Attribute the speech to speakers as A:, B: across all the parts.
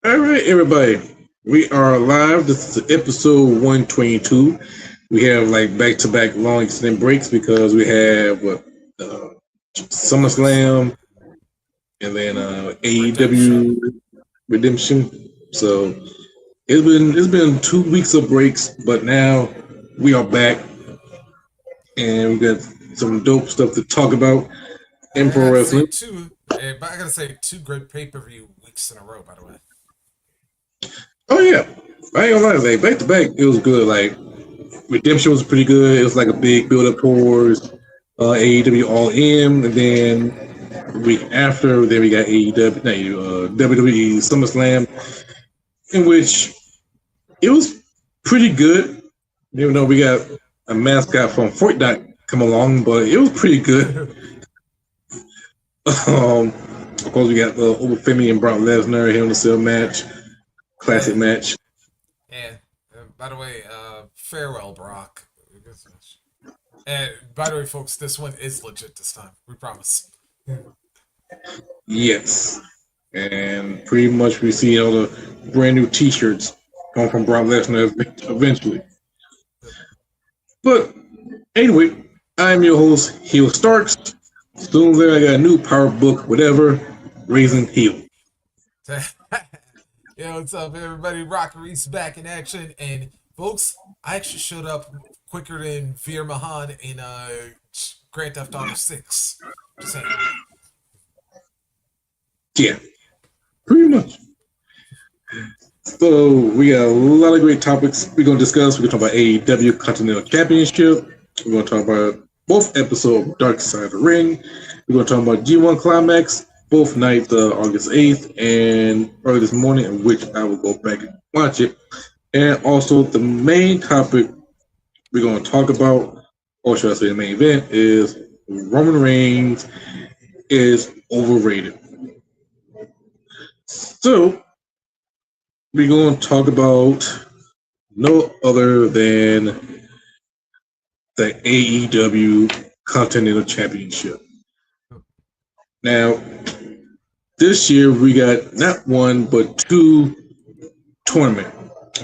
A: All right, everybody. We are live. This is episode 122. We have like back to back long extended breaks because we have uh, SummerSlam and then
B: Redemption.
A: AEW Redemption. So it's been 2 weeks of breaks, but now we are back and we got some dope stuff to talk about in
B: I
A: pro
B: gotta say
A: wrestling.
B: but I gotta say two great pay-per-view weeks in a row, by the way.
A: Oh yeah, I ain't gonna lie, like back to back, it was good. Like Redemption was pretty good. It was like a big build up towards AEW All In, and then the week after, then we got AEW, WWE SummerSlam, in which it was pretty good. Even though we got a mascot from Fortnite come along, but it was pretty good. um, of course, we got Obafemi and Brock Lesnar, Hell in a Cell match, classic
B: Yeah,
A: match.
B: yeah. By the way, farewell, Brock. And by the way, folks, this one is legit this time. We promise.
A: Yes, and pretty much we see all the brand new T-shirts come from Brock Lesnar eventually. But anyway, I'm your host, Heel Starks. Soon there, I got a new power book, whatever, Raising Heel.
B: Yo, what's up, everybody? Rock Reese back in action, and folks, I actually showed up quicker than Veer Mahan in Grand Theft Auto 6. Just saying.
A: Yeah, pretty much. So we got a lot of great topics we're gonna discuss. We're gonna talk about AEW Continental Championship. We're gonna talk about both episodes of Dark Side of the Ring. We're gonna talk about G1 Climax, both nights, August 8th and early this morning, in which I will go back and watch it. And also the main topic we're gonna talk about, or should I say the main event, is Roman Reigns is overrated. So we're gonna talk about no other than the AEW Continental Championship. Now, this year we got not one but two tournaments.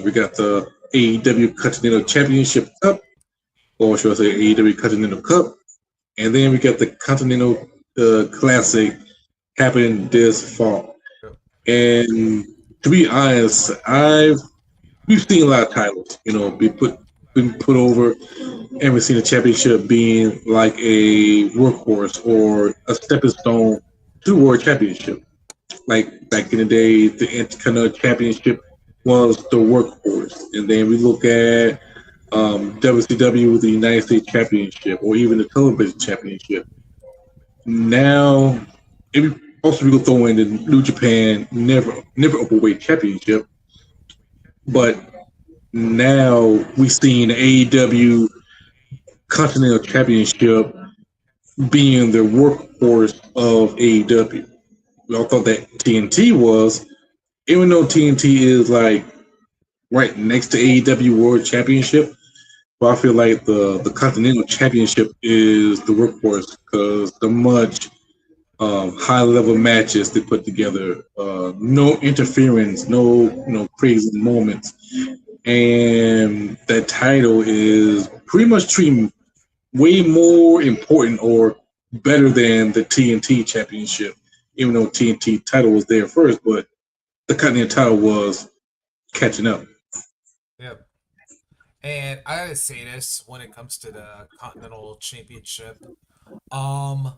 A: We got the AEW Continental Championship Cup, or should I say AEW Continental Cup, and then we got the Continental Classic happening this fall. And to be honest, we've seen a lot of titles, been put over, and we've seen the championship being like a workhorse or a stepping stone to the world championship. Like back in the day, the Intercontinental Championship was the workhorse, and then we look at WCW, the United States Championship, or even the Television Championship. Now, if also we could throw in the New Japan never openweight championship, but now we see the AEW Continental Championship being the workhorse of AEW. We all thought that TNT was, even though TNT is like right next to AEW World Championship, but I feel like the Continental Championship is the workhorse because the much high level matches they put together, no interference, no crazy moments, and that title is pretty much treating way more important or better than the TNT Championship. Even though TNT title was there first, but the Continental title was catching up.
B: Yep. And I gotta say this when it comes to the Continental Championship. Um,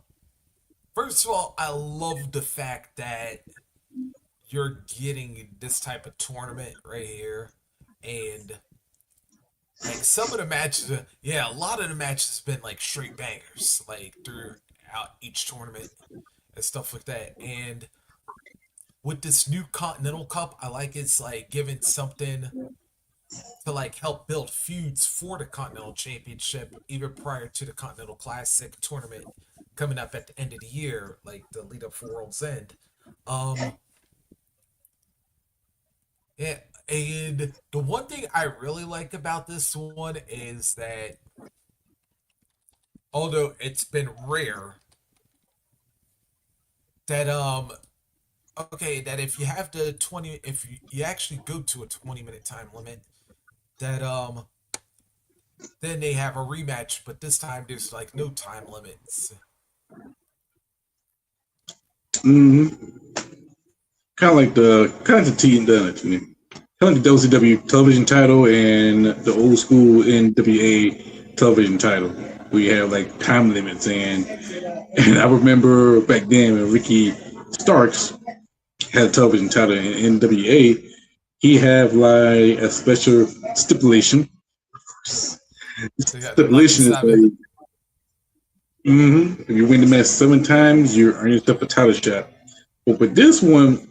B: First of all, I love the fact that you're getting this type of tournament right here, and like some of the matches, yeah, a lot of the matches have been like straight bangers, like throughout each tournament and stuff like that. And with this new Continental Cup, I like it's like giving something to like help build feuds for the Continental Championship even prior to the Continental Classic tournament coming up at the end of the year, like the lead up for World's End. Um, yeah, and the one thing I really like about this one is that although it's been rare that okay, that if you have the 20, if you actually go to a 20-minute time limit, that then they have a rematch, but this time there's like no time limits.
A: Mm-hmm. Kind of the T kind of the WCW television title and the old school NWA television title. We have like time limits and I remember back then when Ricky Starks had a television title in NWA, he had like a special stipulation.
B: They got lucky
A: Stipulation is
B: seven.
A: like, if you win the match 7 times, you earn yourself a title shot. But with this one,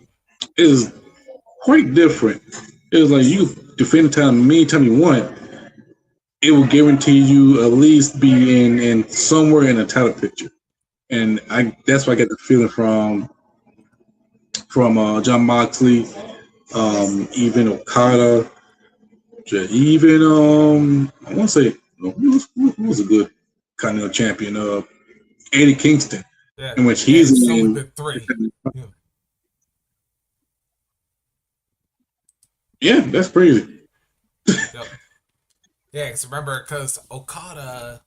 A: is quite different. It was like you defend the title many times you want, it will guarantee you at least be in somewhere in a title picture. And I that's why I get the feeling from John Moxley, even Okada, even I want to say who was a good Continental champion, Eddie Kingston,
B: Yeah,
A: in which
B: yeah.
A: he's
B: It's only
A: in.
B: been three. Yeah,
A: Yeah, that's crazy.
B: yep. Yeah, because remember, because Okada,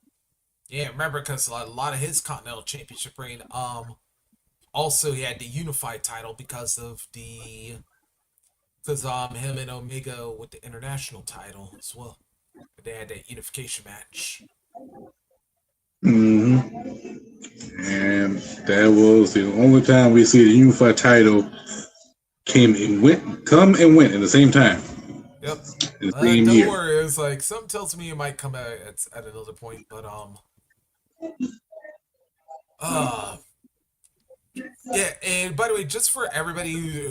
B: yeah, remember, because a lot of his Continental Championship reign, also he had the unified title because him and Omega with the international title as well. They had that unification match.
A: hmm And that was the only time we see the unified title come and went at the same time,
B: Yep.
A: in the same
B: Don't
A: year.
B: worry. It's like something tells me it might come out at another point, but uh, yeah. And by the way, just for everybody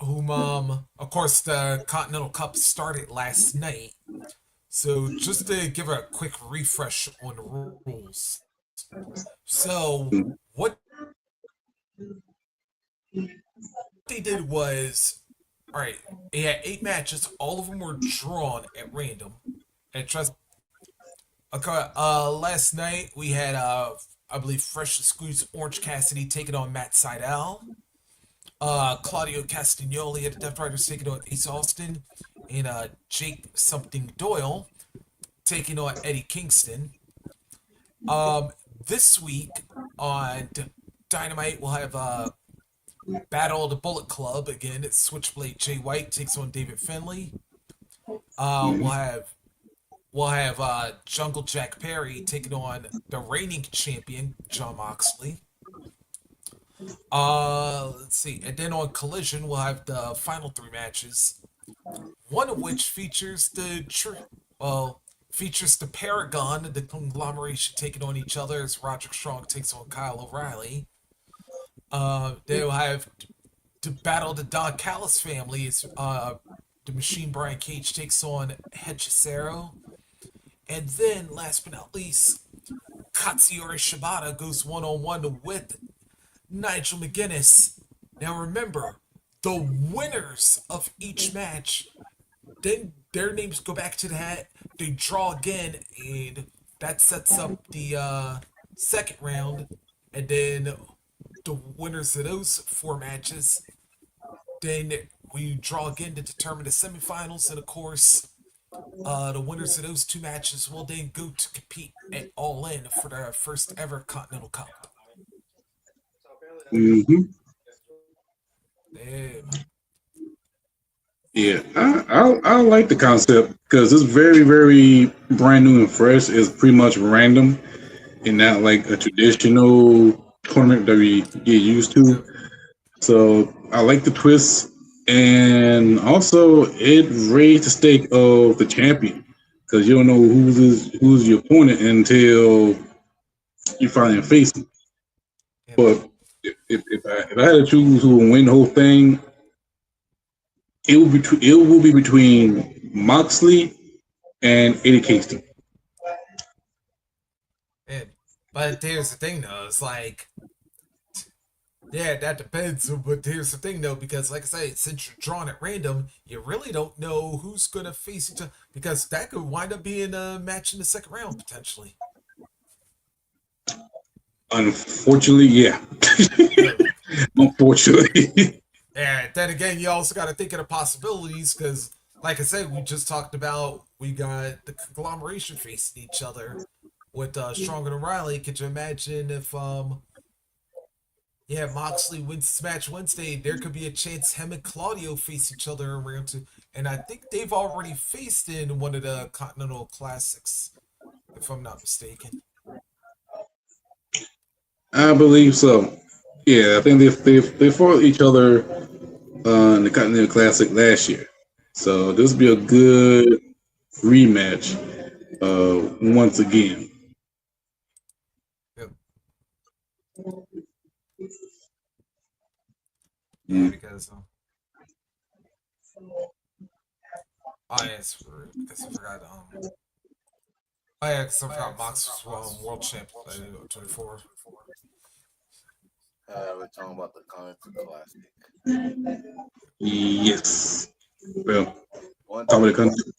B: whom of course the Continental Cup started last night. So just to give a quick refresh on the rules. So what they did was, all right, he had 8 matches. All of them were drawn at random. And trust, okay, last night we had I believe freshly squeezed Orange Cassidy taking on Matt Sydal. Claudio Castagnoli at the Death Riders taking on Ace Austin, and Jake something Doyle taking on Eddie Kingston. Um, this week on Dynamite we'll have Battle of the Bullet Club again. It's Switchblade Jay White takes on David Finlay. Uh, we'll
A: Mhm.
B: have we'll have Jungle Jack Perry taking on the reigning champion John Moxley. Let's see, and then on Collision we'll have the final 3 matches. One of which features well features the Paragon, the conglomeration taking on each other as Roderick Strong takes on Kyle O'Reilly. They'll have to battle the Don Callis family as the Machine Brian Cage takes on Hechicero. And then, last but not least, Katsuyori Shibata goes one on one with Nigel McGuinness. Now remember, the winners of each match, then their names go back to the hat. They draw again, and that sets up the second round. And then the winners of those 4 matches, then we draw again to determine the semifinals. And of course, the winners of those 2 matches will then go to compete at All In for their first ever Continental Cup.
A: Mhm.
B: Damn.
A: Yeah, I like the concept because it's very brand new and fresh. It's pretty much random and not like a traditional tournament that we get used to.
B: Yep.
A: So I like the twist, and also it raised the stake of the champion because you don't know who's your opponent until you finally face him.
B: Yep.
A: But if I had to choose who will win the whole thing, it will be between Moxley and Eddie Kingston.
B: And but here's the thing though, it's like yeah, that depends. But here's the thing though, because like I say, since you're drawn at random, you really don't know who's gonna face each other because that could wind up being a match in the second round potentially.
A: Unfortunately, yeah.
B: Yeah.
A: unfortunately.
B: And then again, you also got to think of the possibilities because, like I said, we just talked about we got the conglomeration facing each other with Stronger than Riley. Could you imagine if yeah, Moxley wins Smash Wednesday, there could be a chance him and Claudio face each other in round two. And I think they've already faced in one of the Continental Classics, if I'm not mistaken.
A: I believe so. Yeah, I think they fought each other in the Continental Classic last year. So this will be a good rematch once again.
B: Yep. Yeah,
A: Mm.
B: because oh yes, because I forgot oh yeah, because I forgot Mox was world champ 24.
C: We're talking about the Continental Classic.
A: Yes. Well,
C: One
A: top of the
C: thing,
A: country.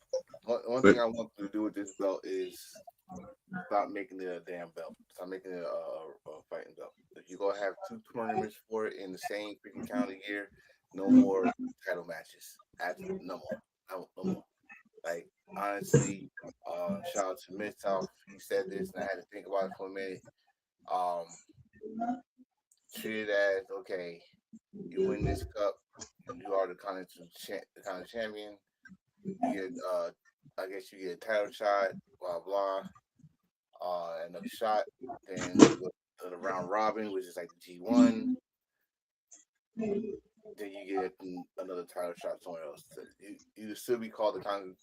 C: one
A: But
C: thing I want to do with this belt is stop making it a damn belt. Stop making it a fighting belt. If you're gonna have two tournaments for it in the same freaking calendar year, no more title matches. No more. No more. Like honestly, shout out to Miztoff. He said this, and I had to think about it for a minute. Um, treat it as okay. You win this cup, you are the the continental champion. You get, I guess you get a title shot, blah blah. Another shot. Then you go to the round robin, which is like the G1. Then you get another title shot somewhere else. So you still be called the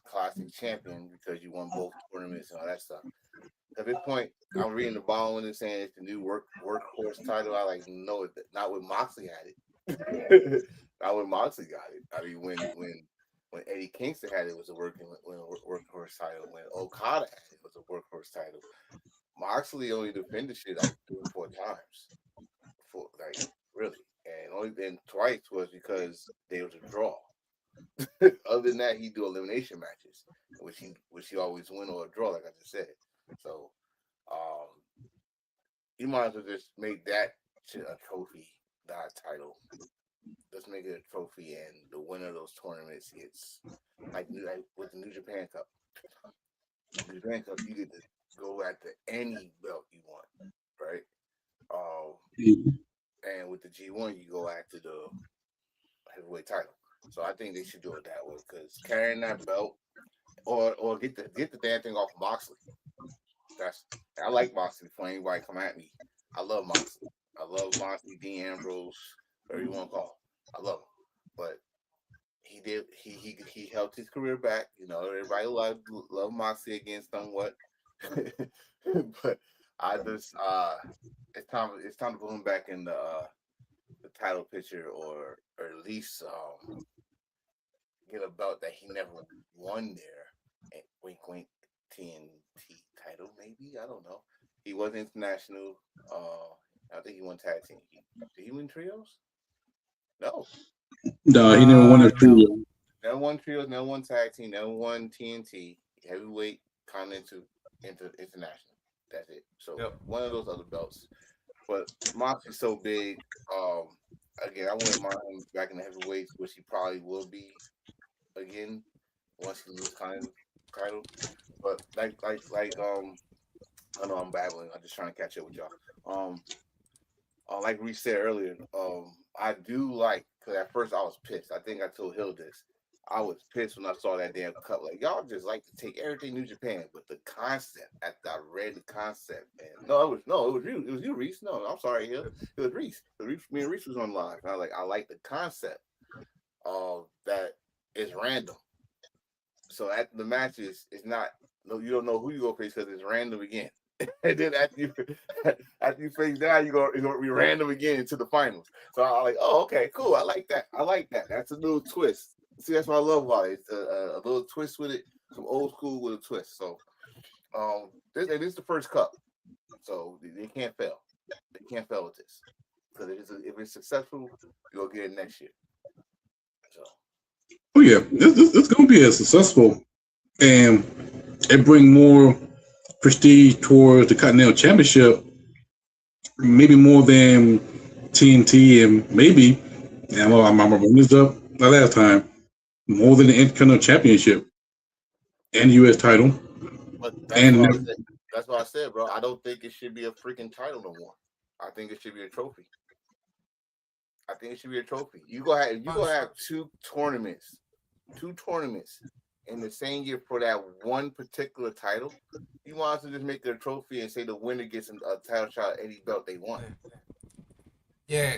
C: classic champion because you won both tournaments and all that stuff. At this point, I'm reading the bottom and saying it's the new workhorse title. I like no, not when Moxley had it. Not when Moxley got it. I mean, when Eddie Kingston had it, it was a workhorse title. When Okada had it, it was a workhorse title. Moxley only defended shit like 3 or 4 times, for like really, and only then twice was because there was a draw. Other than that, he do elimination matches, which he always win or draw, like I just said. So, um, you might as well just make that shit a trophy, not a title. Let's make it a trophy, and the winner of those tournaments gets like with the New Japan Cup. New Japan Cup, you get to go after any belt you want, right? Um, and with the G1, you go after the heavyweight title. So I think they should do it that way because carrying that belt or get the damn thing off Moxley. That's I like Moxley before anybody come at me. I love Moxley. I love Moxley, Dean Ambrose, whatever you want to call him. I love him. But he helped his career back. You know, everybody love Moxley again somewhat. But I just it's time to put him back in the title picture or at least get a belt that he never won there. And wink wink TNT title maybe, I don't know. He was international. I think he won tag team. Did he win trios? No.
A: no, he never won a
B: No.
A: trio.
C: Never won trios, never won tag team, never won TNT, heavyweight, continental, international. That's it. So
B: Yep.
C: one of those other belts. But Mox is so big. Um, Again, I wouldn't mind him back in the heavyweights, which he probably will be again once he loses kind of title. But I know I'm babbling. I'm just trying to catch up with y'all. Like we said earlier, I do like because at first I was pissed. I think I told Hill this. I was pissed when I saw that damn cup. Like y'all just like to take everything New Japan, but the concept. After I read the concept, and it was you. It was you, Reese. No, I'm sorry, Hill. It was Reese. Me and Reese was on live. And I like the concept of that is random. So at the matches, it's not. No, you don't know who you go face because it's random again. And then after you face down, it's gonna be random again into the finals. So I'm like, oh, okay, cool. I like that. I like that. That's a little twist. See, that's what I love about it. It's a little twist with it, some old school with a twist. So, this is the first cup, so they can't fail. They can't fail with this because if it's successful, you'll get it next year. So,
A: Oh yeah, it's going to be a successful, and it bring more prestige towards the Continental Championship, maybe more than TNT, and maybe, and I'm bringing this up the last time, more than the Intercontinental Championship and U.S. title.
C: But
A: And
C: that's what I said, bro. I don't think it should be a freaking title no more. I think it should be a trophy. I think it should be a trophy. You gonna have two tournaments in the same year for that one particular title. You want to just make it a trophy and say the winner gets a title shot at any belt they want.
B: Yeah.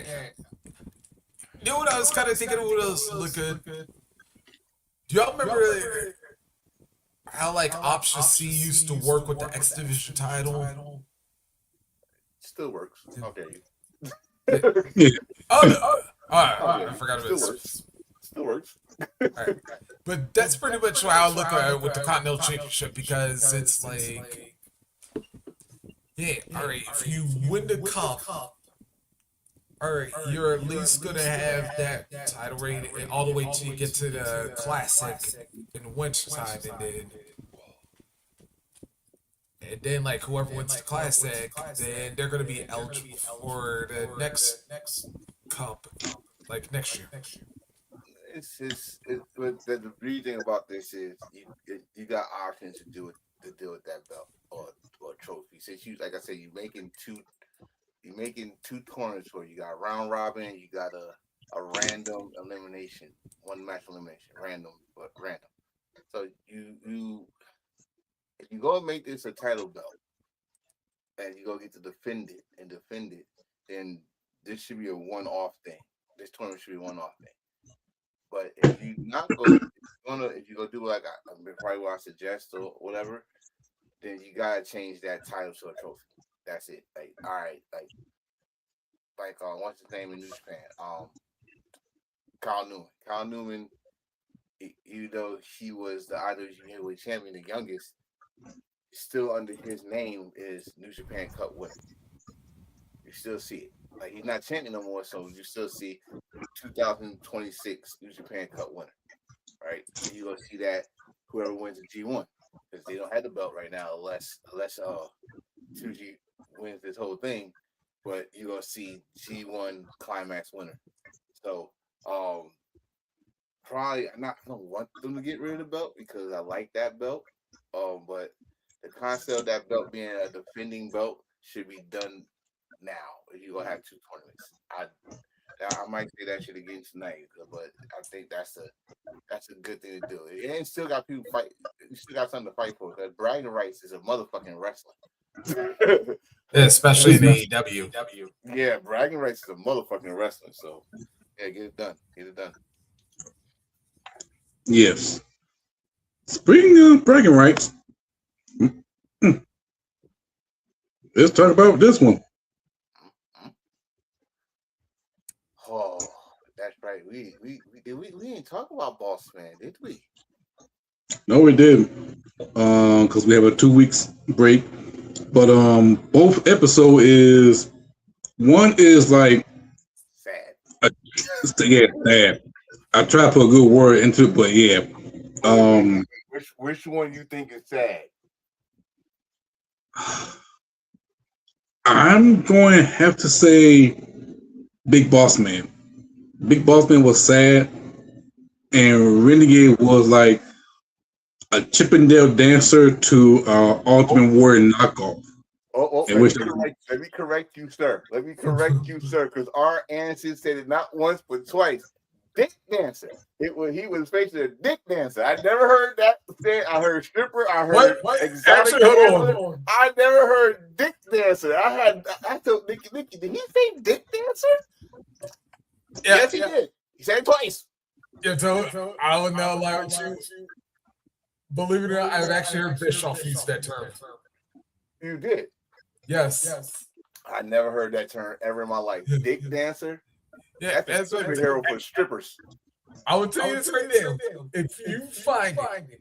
B: You know what I was kind of thinking? What else look good? Do y'all remember how like Option C used to work with the X Division title?
C: Still works. Okay.
B: Yeah. Oh no! Alright, I forgot about
C: this. Still works.
B: Right. But that's pretty much how I look at it with the Continental Championship, because it's like, yeah, all right, if you win the cup, all right, you're at least gonna have that title reign all the way till you get to the Classic in the winter time, and then like whoever wins the Classic, then they're gonna be eligible for the next cup, like next year.
C: But the beauty thing about this is you got options to deal with that belt or a trophy. Since you, like I said, you're making two tournaments where you got round robin, you got a random elimination, one match elimination, random. So you if you go and make this a title belt and you go get to defend it, then this should be a one-off thing. This tournament should be a one-off thing. But if you not go, if you go do like probably what I suggest or whatever, then you gotta change that title to a trophy. That's it. Like, all right, like what's his name in New Japan? Kyle Newman. Kyle Newman, even though he was the IWGP Heavyweight Champion, the youngest, still under his name is New Japan Cup winner. You still see it. Like, he's not champion no more, so you still see 2026 New Japan Cup winner, right? And you're gonna see that whoever wins the G1, because they don't have the belt right now, unless 2G wins this whole thing. But you're gonna see G1 Climax winner. So probably I don't want them to get rid of the belt because I like that belt. But the concept of that belt being a defending belt should be done now. If you're gonna have two tournaments, I might say that shit again tonight, but I think that's a good thing to do. And still got people fight. You still got something to fight for, because bragging rights is a motherfucking wrestling.
B: Yeah, especially in AEW.
C: Yeah, bragging rights is a motherfucking wrestling. So yeah, get it done.
A: yes. Speaking of bragging rights, let's talk about this one.
C: Oh, that's right. We didn't talk about Boss Man, did we?
A: No, we didn't. Because we have a 2 weeks break. But both episode is one is like
C: sad.
A: Sad. I try to put a good word into it, but yeah.
C: Which one you think is sad?
A: I'm going to have to say Big Boss Man. Big Boss Man was sad, and Renegade was like a Chippendale dancer to Ultimate Warrior knockoff.
C: Let me correct you, sir. Because our answer said it not once but twice. Dick dancer. He was facing a dick dancer. I never heard that thing. I heard stripper. I heard exotic dancer. I never heard dick dancer. I told Nikki, did he say dick dancer? Yeah, yes, he did. He said it twice.
B: Yeah, so I would not lie with you. Believe it or not, I've actually heard Bischoff use that term.
C: You did?
B: Yes.
C: I never heard that term ever in my life. Dick dancer?
B: Yeah,
C: that's a superhero for strippers.
B: I will tell you this right now. If you find it,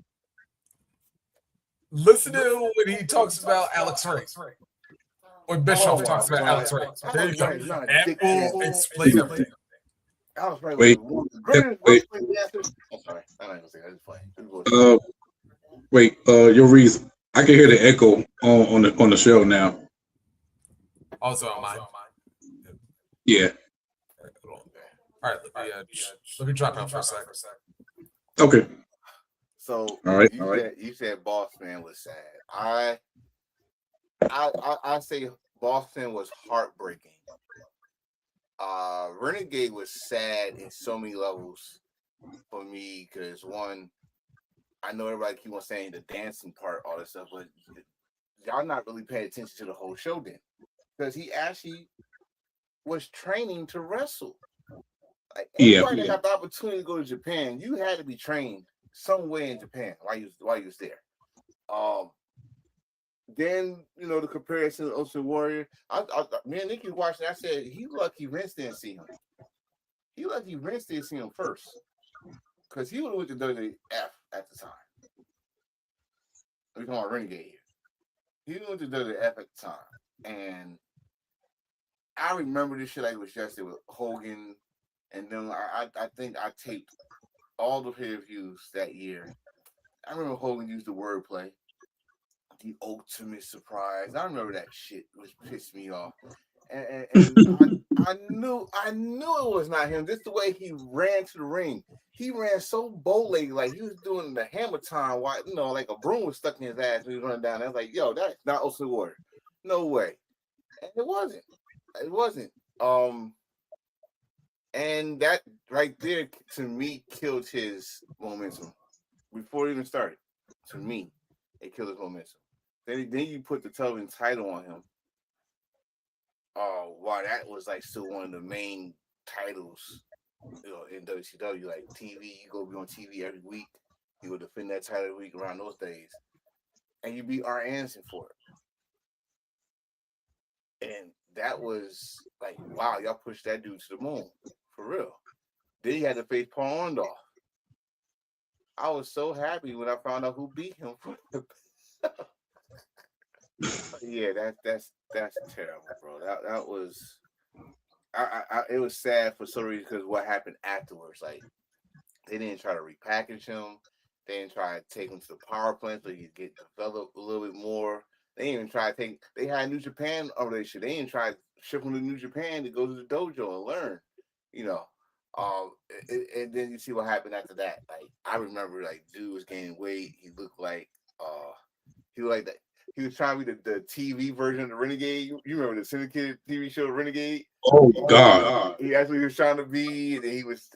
B: listen to when he talks about Alex Ray. When Bischoff talks about Alex Ray. There you go. That will explain everything.
C: Alex Ray was one of the greatest wrestling dancers. I'm sorry. I'm not going to say that. It's funny.
A: Your reason. I can hear the echo on the show now.
B: Also on mine.
A: Yeah.
B: All right, let me drop out for a sec.
A: Okay.
C: So
A: All right.
C: you said Boss Man was sad. I say Boston was heartbreaking. Renegade was sad in so many levels for me because one, I know everybody keep on saying the dancing part, all this stuff, but y'all not really paying attention to the whole show then, because he actually was training to wrestle. Like
A: Yeah.
C: anybody that got the opportunity to go to Japan, you had to be trained some way in Japan while you was there. Um, then the comparison to Ocean Warrior. Me and Nikki watched it. I said he lucky Vince didn't see him. He lucky Vince didn't see him first, because he would have went to WWF at the time. We talking about Renegade here. He went to WWF at the time, and I remember this shit like it was yesterday with Hogan, and then I think I taped all the pay-per-views that year. I remember Hogan used the wordplay, the ultimate surprise. I remember that shit, which pissed me off. And I knew it was not him. Just the way he ran to the ring. He ran so bow-legged, like he was doing the hammer time, while like a broom was stuck in his ass when he was running down. I was like, yo, that's not Ultimate Warrior. No way. And it wasn't. It wasn't. And that right there to me killed his momentum before it even started. To me, it killed his momentum. Then you put the television title on him. Wow, that was like still one of the main titles, in WCW. Like TV, you go be on TV every week. You go defend that title every week around those days, and you beat Arn Anderson for it. And that was like, wow, y'all pushed that dude to the moon for real. Then he had to face Paul Orndorff. I was so happy when I found out who beat him. Yeah, that's terrible, bro. That was it was sad for some reason because what happened afterwards. Like they didn't try to repackage him. They didn't try to take him to the power plant so he could get developed a little bit more. They didn't even try to take. They had New Japan over there. They didn't try to ship him to New Japan to go to the dojo and learn. You know. And then you see what happened after that. Like I remember, like dude was gaining weight. He looked like he looked like that. He was trying to be the TV version of the Renegade. You remember the syndicated TV show Renegade?
A: Oh God.
C: He actually was trying to be. And he was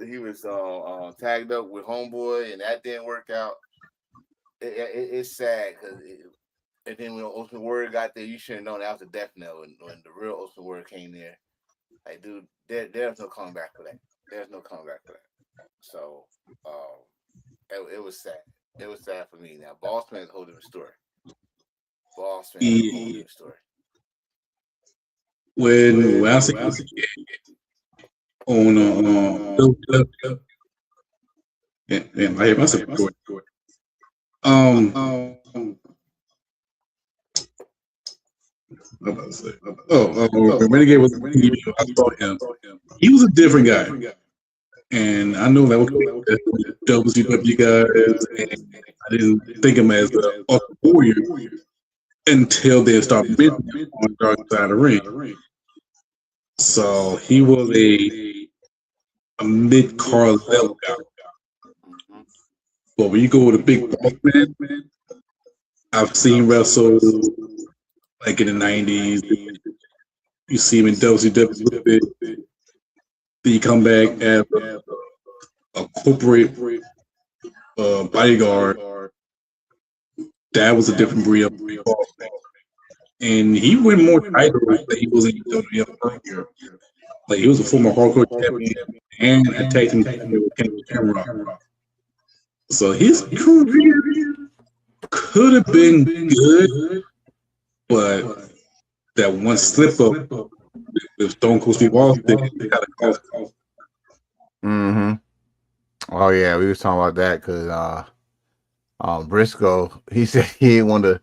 C: tagged up with Homeboy, and that didn't work out. It's sad because. And then when Ultimate Warrior got there, you should have known that was a death knell. When the real Ultimate Warrior came there, like dude, there's no coming back for that. There's no coming back for that. So it was sad. It was sad for me. Now Bossman is a whole different story. Bossman is a whole different story.
A: When I see on and I must have what about to say? When Renegade was I saw him. He was a different guy. And I know that was WCW guys, and I didn't think him as a warrior until they started mentioning him on Dark Side of the Ring. So he was a mid card level guy. But when you go with a big boss man, I've seen wrestle like in the 90s. You see him in WCW a little bit. Then you come back as a corporate bodyguard. That was a different breed of boss man. And he won more titles than he was in WWF earlier. Like he was a former hardcore champion and a tag team champion with Ken Shamrock. So his career could have been good, but that one slip up with Stone Cold Steve Austin kind of cost him.
D: Mm-hmm. Oh yeah, we was talking about that because Briscoe, he said he didn't want to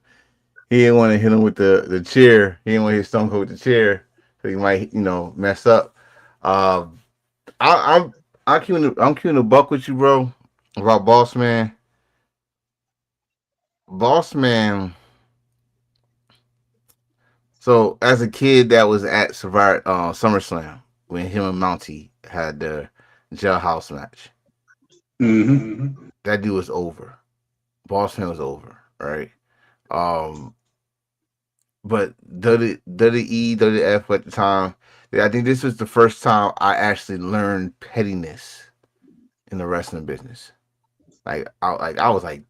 D: hit him with the chair. He didn't want to hit Stone Cold with the chair because he might mess up. Uh, I'm keeping the buck with you, bro, about Boss Man. Boss Man. So as a kid that was at Survivor SummerSlam when him and Mountie had jailhouse match.
A: Mm-hmm.
D: That dude was over. Boss man was over, right? Um, but WWE, WF at the time, I think this was the first time I actually learned pettiness in the wrestling business. I was like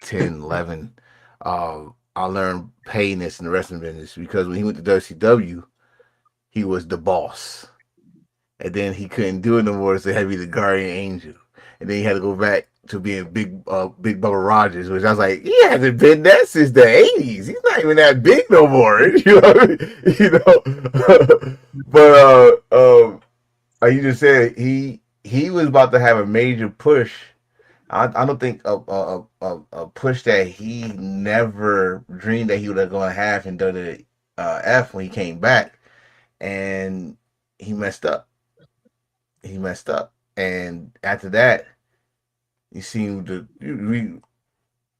D: 10, 11. I learned pettiness in the wrestling business because when he went to WCW, he was the boss. And then he couldn't do it no more, so he had to be the guardian angel. And then he had to go back to being Big Bubba Rogers, which I was like, he hasn't been that since the '80s. He's not even that big no more, you know. You know, but like you just said, he was about to have a major push. I don't think a push that he never dreamed that he was going to have in WWF when he came back, and he messed up. He messed up, and after that, he seemed to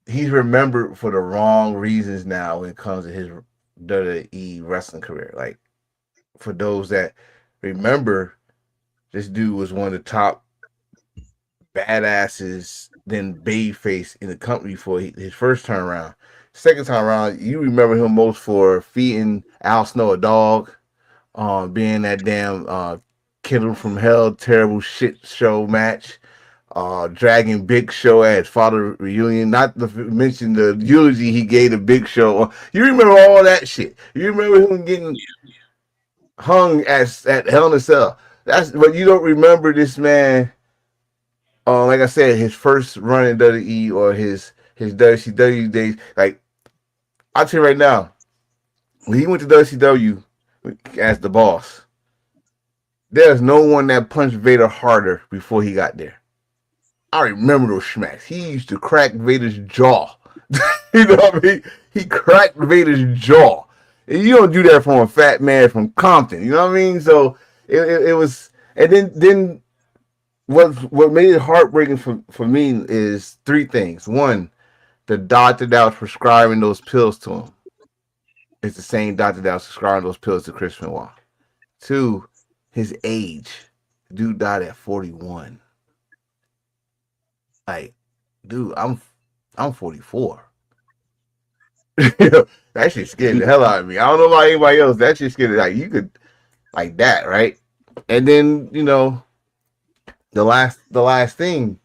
D: he's remembered for the wrong reasons now when it comes to his WWE wrestling career. Like for those that remember, this dude was one of the top badasses, then babyface in the company for his first turn around. Second time around, you remember him most for feeding Al Snow a dog, being that damn Killer from Hell terrible shit show match, dragging Big Show at his father reunion. Not to mention the eulogy he gave to Big Show. You remember all that shit. You remember him getting hung at Hell in a Cell. That's but you don't remember this man. Like I said, his first run in WWE or his WCW days. Like I'll tell you right now, when he went to WCW as the boss, there's no one that punched Vader harder before he got there. I remember those smacks. He used to crack Vader's jaw. You know what I mean? He cracked Vader's jaw. And you don't do that from a fat man from Compton. You know what I mean? So it was, and then what made it heartbreaking for me is three things. One, the doctor that was prescribing those pills to him is the same doctor that was prescribing those pills to Chris Benoit. Two, his age. Dude died at 41. Like, dude, I'm 44. That shit scared the hell out of me. I don't know about anybody else. That shit scared like you could like that, right? And then the last thing,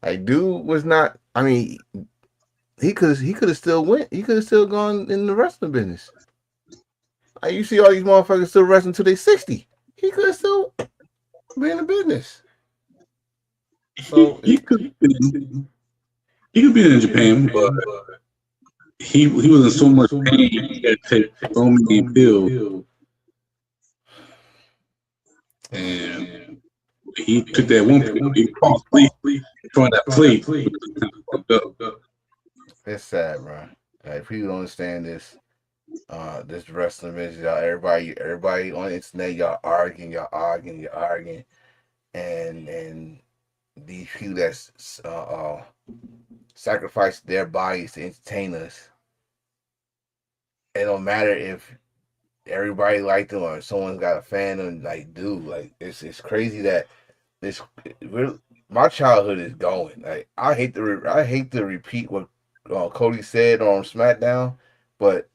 D: like dude was not. I mean, he could have still went. He could have still gone in the wrestling business. Like you see all these motherfuckers still wrestling till they 60. He could have still been in the business. So
A: He could be in Japan, but he was in so much pain. He had to take so many pills, and he took that one pill. He crossed sleep trying that plate.
D: it's sad, bro. Like people don't understand this. This wrestling business, y'all. Everybody on the internet, y'all arguing, and these people that's sacrifice their bodies to entertain us. It don't matter if everybody liked them or someone's got a fan and like, dude, like it's crazy that this my childhood is going. Like I hate to repeat what Cody said on SmackDown, but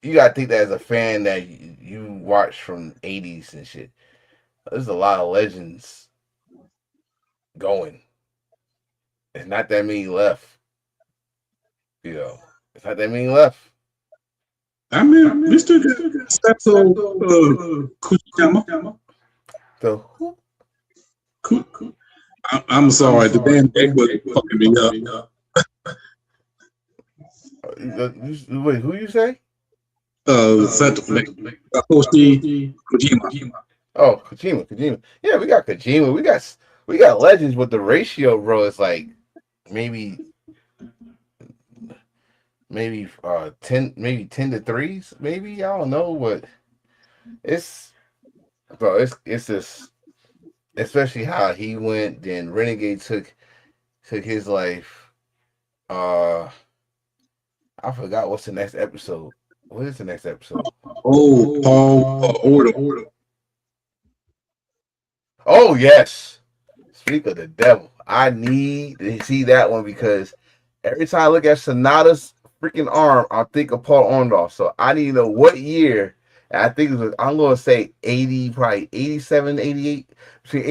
D: you gotta think that as a fan that you watch from '80s and shit. There's a lot of legends going. It's not that many left. It's not that many left.
A: I mean, Mr. Sato Kuchiyama.
D: So who?
A: I'm sorry, the damn egg was fucking me up.
D: Wait, who you say?
A: Satoshi Kojima.
D: Oh, Kojima. Yeah, we got Kojima. We got legends, but the ratio, bro, is like maybe 10 to threes, maybe I don't know, but it's bro, it's just especially how he went. Then Renegade took his life. Uh, I forgot what's the next episode. What is the next episode?
A: Oh, Paul Orton.
D: Oh yes, Streak of the Devil. I need to see that one because every time I look at Sonata's freaking arm, I think of Paul Orndorff. So I need to know what year. And I think it was, I'm going to say 80, probably 87, 88, between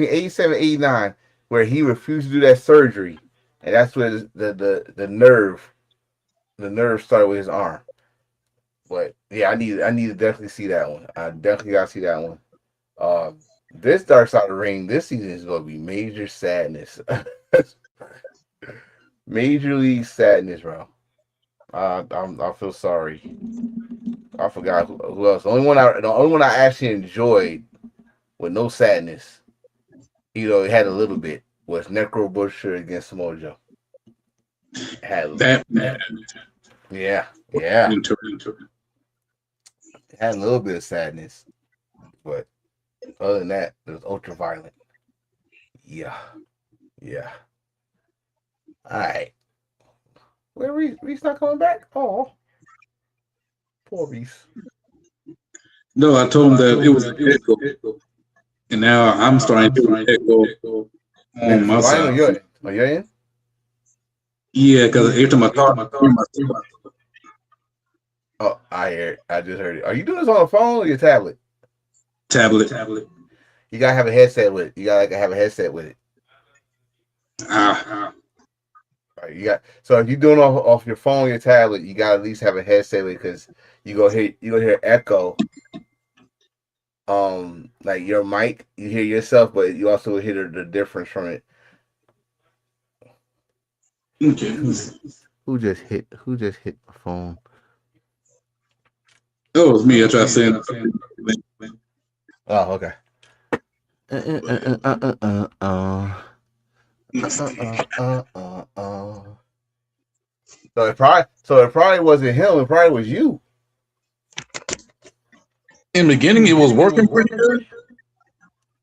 D: 87 and 89, where he refused to do that surgery. And that's where the nerve started with his arm. But yeah, I need to definitely see that one. I definitely got to see that one. This Dark Side of the Ring this season is going to be major sadness. Major league sadness, bro. I feel sorry. I forgot who else. The only one I actually enjoyed with no sadness, it had a little bit, was Necro Butcher against Samoa Joe.
A: That
D: Yeah, yeah.
A: into
D: It had a little bit of sadness, but other than that, it was ultra violent. Yeah, yeah. All right. Where Reese not coming back? Oh, poor Reese.
A: No, I told him that it was an echo, and now I'm starting to echo on my
D: Mine or
A: side.
D: your end? Are you in?
A: Yeah, because every time I talk, I hear myself.
D: Oh, I hear it. I just heard it. Are you doing this on a phone or your tablet?
A: Tablet.
D: You gotta have a headset with it. You gotta have a headset with it.
A: Ah,
D: Right, so if you're doing off your phone, or your tablet, you gotta at least have a headset with it because you gonna hear echo. Like your mic, you hear yourself, but you also hear the difference from it.
A: okay.
D: Who just hit my phone?
A: Oh, it was me. I tried saying.
D: Oh, okay. So it probably wasn't him. It probably was you.
A: In the beginning, it was working pretty good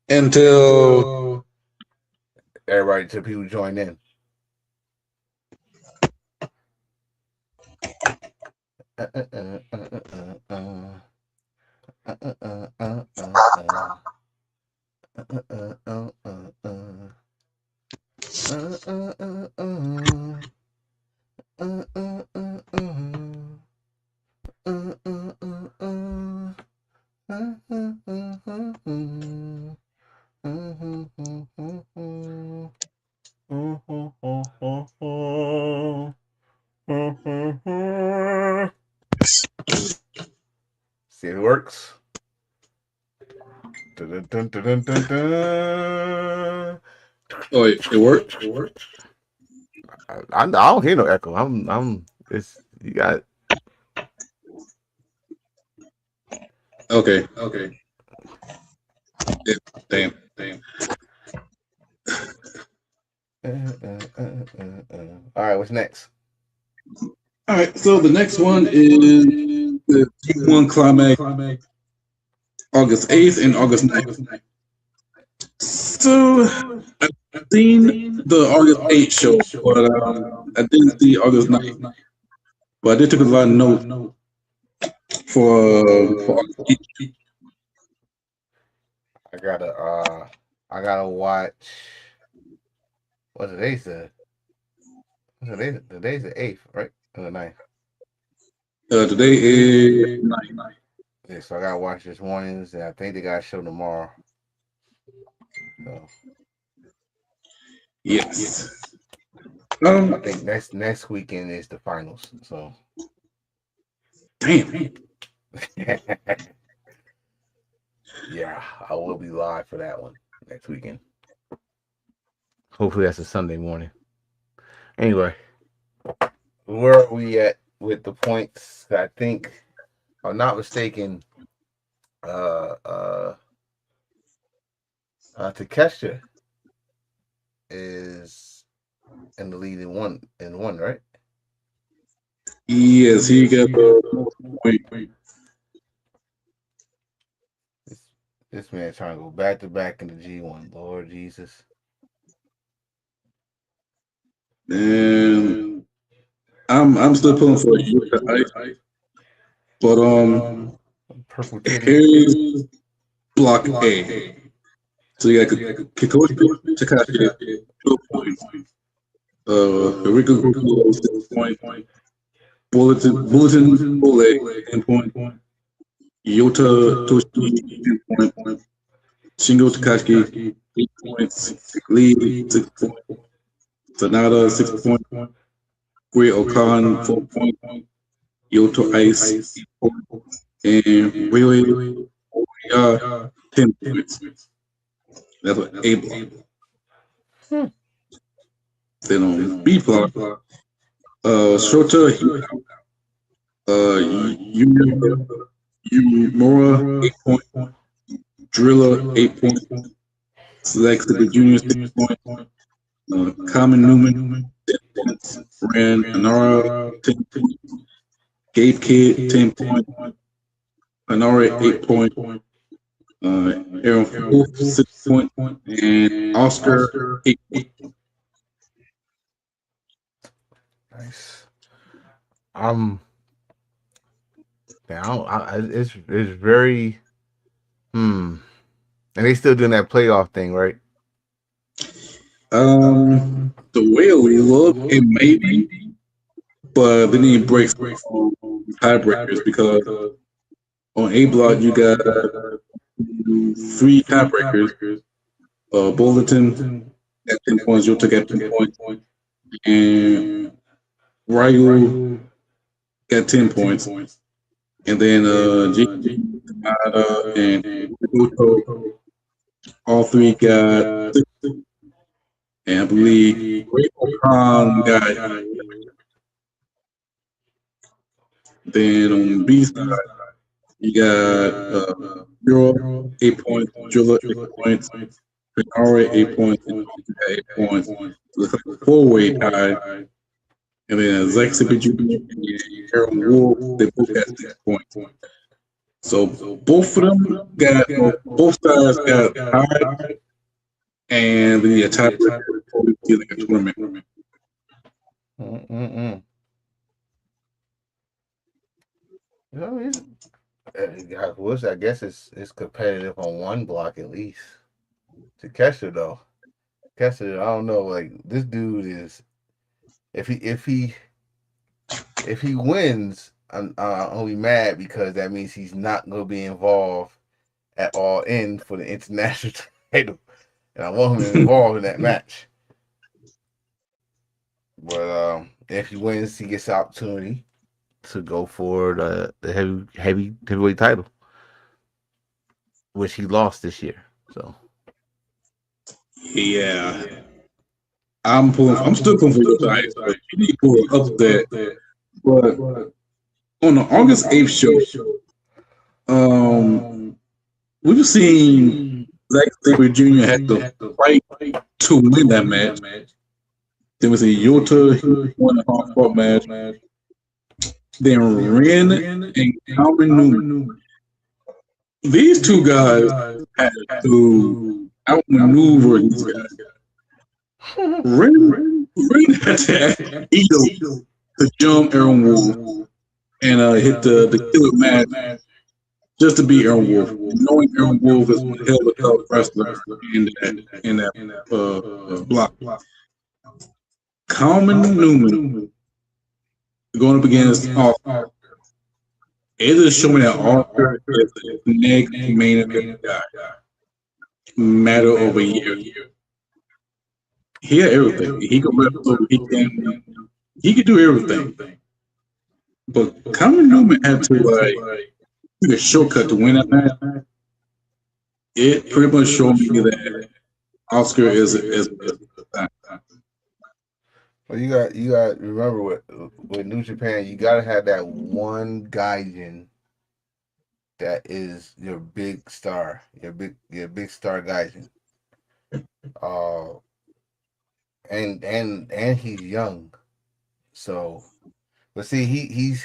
A: until
D: Everybody, till people joined in. See if it works. Dun, dun, dun, dun, dun, dun.
A: oh, it worked.
D: I don't hear no echo. It's you got.
A: Okay. Yeah, damn.
D: All right, what's next?
A: All right. So the next one is the G1 Climax, August 8th and August 9th. So I've seen the August 8th show, but I didn't see August 9th. But I did take a lot of notes for August 8th.
D: I gotta watch. What's today's the? Today's the 8th, right? Or the 9th.
A: Today is 9th.
D: Yeah, so I gotta watch this mornings, and I think they got a show tomorrow. So
A: Yes.
D: I think next weekend is the finals. So
A: Damn.
D: yeah, I will be live for that one next weekend. Hopefully that's a Sunday morning. Anyway, where are we at with the points? I think, if I'm not mistaken, Takesha is in the lead in one, right?
A: Yes, he got the most point.
D: This man trying to go back to back in the G1. Lord Jesus.
A: And I'm still pulling for you, but
D: Purple titty.
A: here's block A. So you got Kikoshi Takashi, 12 points. Rico Goku, 6 points. Bulletin Ole, 10 points. Yota Toshi, 10 points. Shingo Takashi, 8 points. Lee, 6 points. Sanada, 6 points. Great Okan, 4 points. Yoto Ice, 8 points. And Rui Oya, 10 points. That's what A block. Then on B block, Shota, Yumura, 8 points. Driller, 8 points. Select the Junior, 6 points. Common Newman, 10 points. Ran Anara, 10 points. Gabe Kid, 10 points. Anara, 8 points. Aaron Wolf, 6 points. And Oscar, 8 points.
D: Nice. Now it's very and they still doing that playoff thing, right?
A: The way we look, it may be, but they need breaks from tiebreakers because on A block you got 3 tiebreakers. Bulletin at 10 points, you'll take at 10 points, and Ryu got 10 points, and then G, and Naruto, all 3 got 6, and I believe Great Khan got. Then on B side, you got Euro 8 points, Driller 8 points, Pinara 8 points, and Joker got 8 points. So it's like a 4-way tie. And then Zack Sabre Jr. and Aaron Wolf, they both got 6 points. So both of them got, both sides got tied, and then you got tiebreaker before we get like a tournament.
D: You know, I guess it's competitive on one block at least. To Kessler though, Kessler, I don't know. Like this dude is, if he wins, I'm only mad because that means he's not gonna be involved at all in for the international title, and I want him involved in that match. But if he wins, he gets the opportunity to go for the heavyweight title, which he lost this year. So
A: Yeah. I'm still pulling for your Ice, but you need to pull an upset. But on the August 8th show, we've seen Zack Sabre Jr. had to fight to win that match. Then we see Yota, he won the hard fought match. Then Ren and Calvin Newman. These 2 guys had to outmaneuver these guys. Ren had to eat to jump Aaron Wolf and hit the killer match just to beat Aaron Wolf. Knowing Aaron Wolf is one hell of a tough wrestler in that block. Common Newman going up against Oscar. It is showing that Oscar is the next main event guy. Matter of a year. He had everything. He could wrestle. He could do everything. But Common Newman had to take a shortcut to win that match. It pretty much showed me that Oscar is
D: well, you got remember with New Japan, you gotta have that one gaijin that is your big star, your big star gaijin. And he's young, so but see he's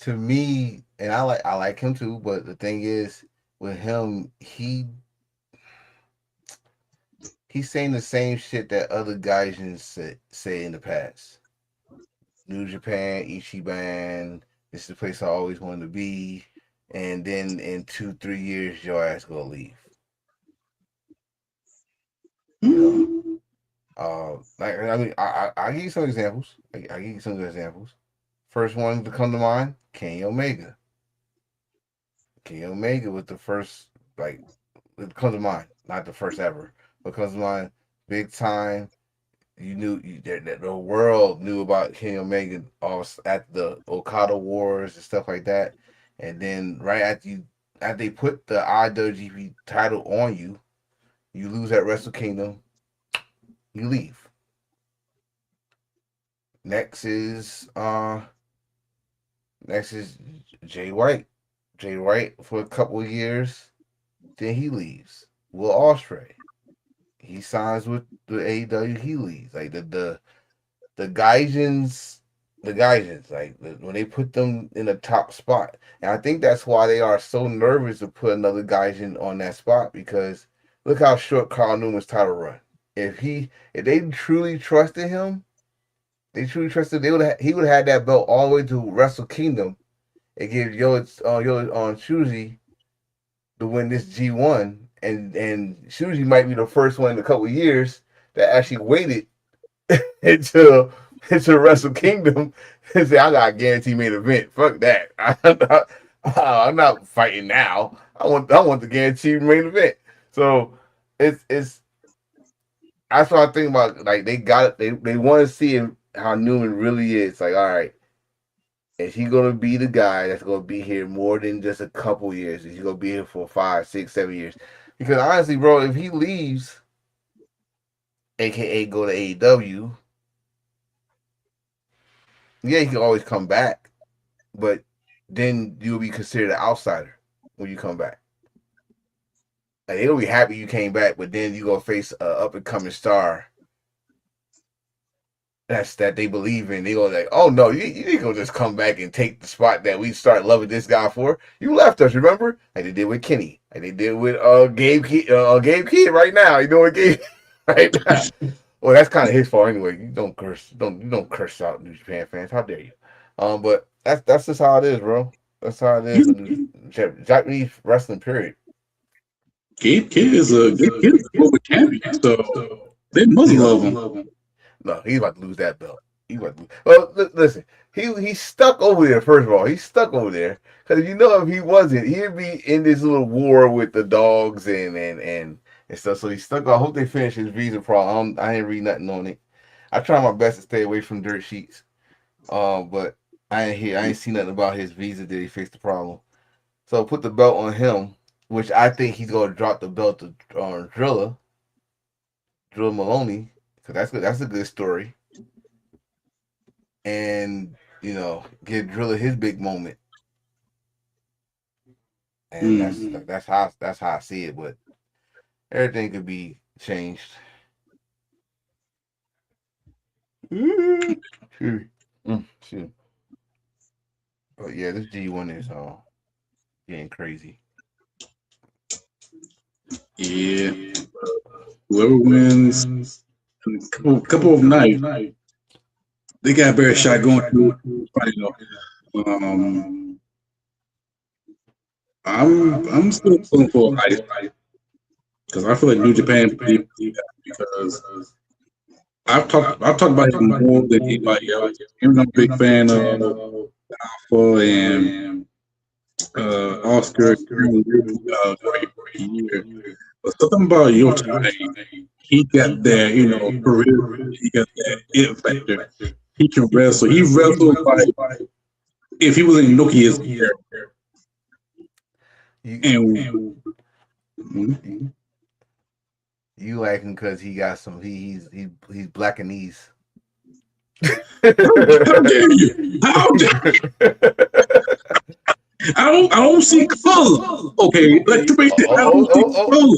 D: to me, and I like him too. But the thing is with him, he's saying the same shit that other gaijins say in the past. New Japan, Ichiban, this is the place I always wanted to be. And then in 2-3 years, your ass gonna leave. You know,
A: Mm.
D: like I mean, I give you some examples. I give you some good examples. First one to come to mind, Kenny Omega. Kenny Omega was the first, like, it comes to mind, not the first ever, but comes to mind, big time. You knew that the world knew about Kenny Omega all at the Okada Wars and stuff like that. And then right after they put the IWGP title on you, you lose at Wrestle Kingdom, you leave. Next is uh next is Jay White. Jay White for a couple of years, then he leaves. Will Ospreay. He signs with the AEW, he leaves. Like the Gaijins, when they put them in a top spot, and I think that's why they are so nervous to put another Gaijin on that spot because look how short Carl Newman's title run. If they truly trusted him, they truly trusted he would have had that belt all the way to Wrestle Kingdom and give Yo on Shuji to win this G1, and Shuji might be the first one in a couple of years that actually waited into into Wrestle Kingdom and say, I got a guaranteed main event. Fuck that. I'm not fighting now. I want the guaranteed main event. So it's that's what I think about. Like they got it. They want to see how Newman really is. Like, all right, is he gonna be the guy that's gonna be here more than just a couple years? Is he gonna be here for 5, 6, 7 years? Because honestly, bro, if he leaves, aka go to AEW, yeah, he can always come back, but then you'll be considered an outsider when you come back. Like, they'll be happy you came back, but then you gonna face a up and coming star that they believe in. They go like, oh no, you ain't gonna just come back and take the spot that we start loving this guy for. You left us, remember? Like they did with Kenny, like they did with Gabe Kidd right now. You know what Gabe right now. Well, that's kind of his fault anyway. You don't curse out New Japan fans. How dare you? But that's just how it is, bro. That's how it is
A: He's
D: in Japanese wrestling. Period.
A: Gabe Kidd is a global champion, so they must love him.
D: No, he's about to lose that belt. He's about to lose. Well, listen, he's stuck over there. First of all, he's stuck over there because you know if he wasn't, he'd be in this little war with the dogs and stuff. So he's stuck. I hope they finish his visa problem. I ain't read nothing on it. I try my best to stay away from dirt sheets. But I ain't seen nothing about his visa. Did he fix the problem? So put the belt on him, which I think he's gonna drop the belt to Drilla Maloney, because that's good. That's a good story, and give Drilla his big moment, and
A: Mm.
D: that's how I see it. But everything could be changed. Shoot. Shoot. But yeah, this G1 is getting crazy.
A: Yeah, whoever wins in a couple of nights, they got a better shot going through. You know, I'm still pulling for ice because I feel like New Japan because I've talked about it more than anybody else. Even though I'm a big fan of Alpha and Oscar, great year. But something about Yota, he got that, career. He got that it factor. He can wrestle. He wrestled like if he was in Nokia's character.
D: You
A: And
D: you like him because he got some. He's black and knees.
A: how dare you? How dare I don't see color. Okay, let's make it. I don't see color.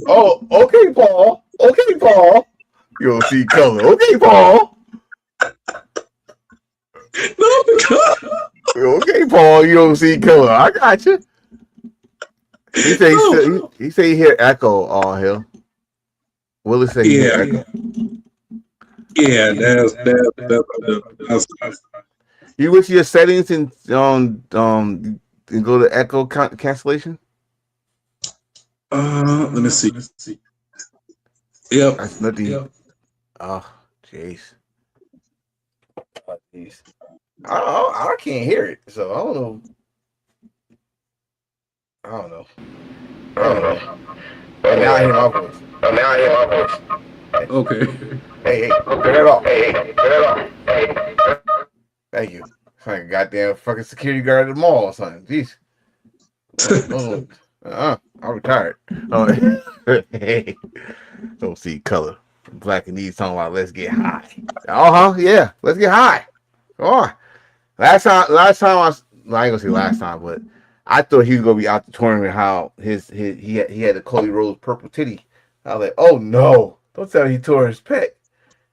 D: Okay, Paul. Okay, Paul. You don't see color. Okay, Paul.
A: No, because
D: Okay, Paul. You don't see color. I got you.
A: no.
D: He say he hear echo on him. Willis say he hear
A: Yeah,
D: echo.
A: yeah. That's
D: You went to your settings and go to echo cancellation.
A: let me see. Yep.
D: That's nothing.
A: Yep.
D: Oh, jeez. Oh, jeez. I can't hear it, so I don't know. I don't know.
C: I don't
D: Anyway,
C: know.
D: now I
C: Anyway,
D: hear my voice.
C: now I hear my voice.
D: Hey,
A: Okay.
D: hey, turn that off.
C: Hey, turn it off. Hey.
D: Thank you. It's like a goddamn fucking security guard at the mall or something. Jeez. No, I'm retired. Hey, don't see color. Black and these talking about let's get high. Yeah, let's get high. Come on. Last time I ain't gonna say last time, but I thought he was gonna be out the tournament. How his he had the Cody Rhodes purple titty. I was like, oh no, don't tell me he tore his pec.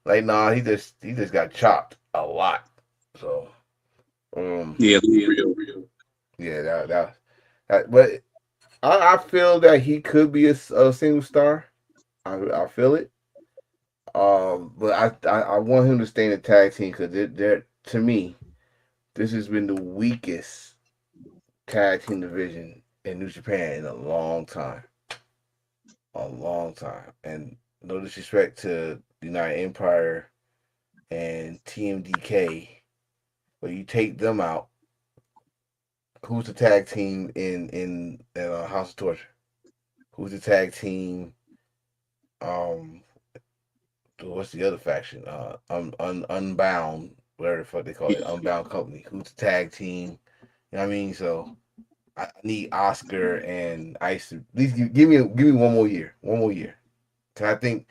D: Like, nah, he just got chopped a lot. So,
A: Yeah,
D: yeah,
A: real.
D: yeah, that but I feel that he could be a single star. I feel it. But I want him to stay in the tag team because they're to me this has been the weakest tag team division in New Japan in a long time. And no disrespect to the United Empire and TMDK, but you take them out. Who's the tag team in House of Torture? Who's the tag team? Um, what's the other faction? Unbound, whatever the fuck they call it, Unbound Company. Who's the tag team? You know what I mean? So I need Oscar and Ice to at least give me one more year. Cause I think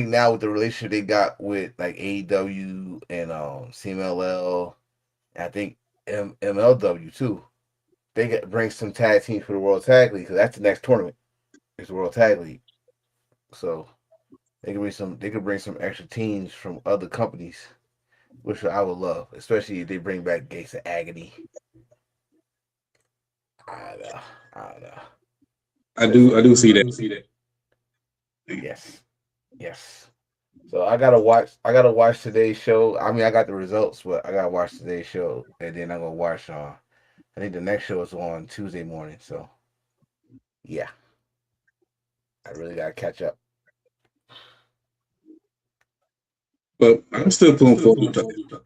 D: now with the relationship they got with like AEW and CMLL, and I think MLW too, they get bring some tag teams for the World Tag League because that's the next tournament. It's the World Tag League, so they could bring some extra teams from other companies, which I would love, especially if they bring back Gates of Agony. I don't know. I don't know.
A: I do see that.
D: Yes, yes. So I gotta watch today's show. I mean, I got the results, but I gotta watch today's show, and then I'm gonna watch. I think the next show is on Tuesday morning. So yeah, I really gotta catch up.
A: But I'm still pulling forward to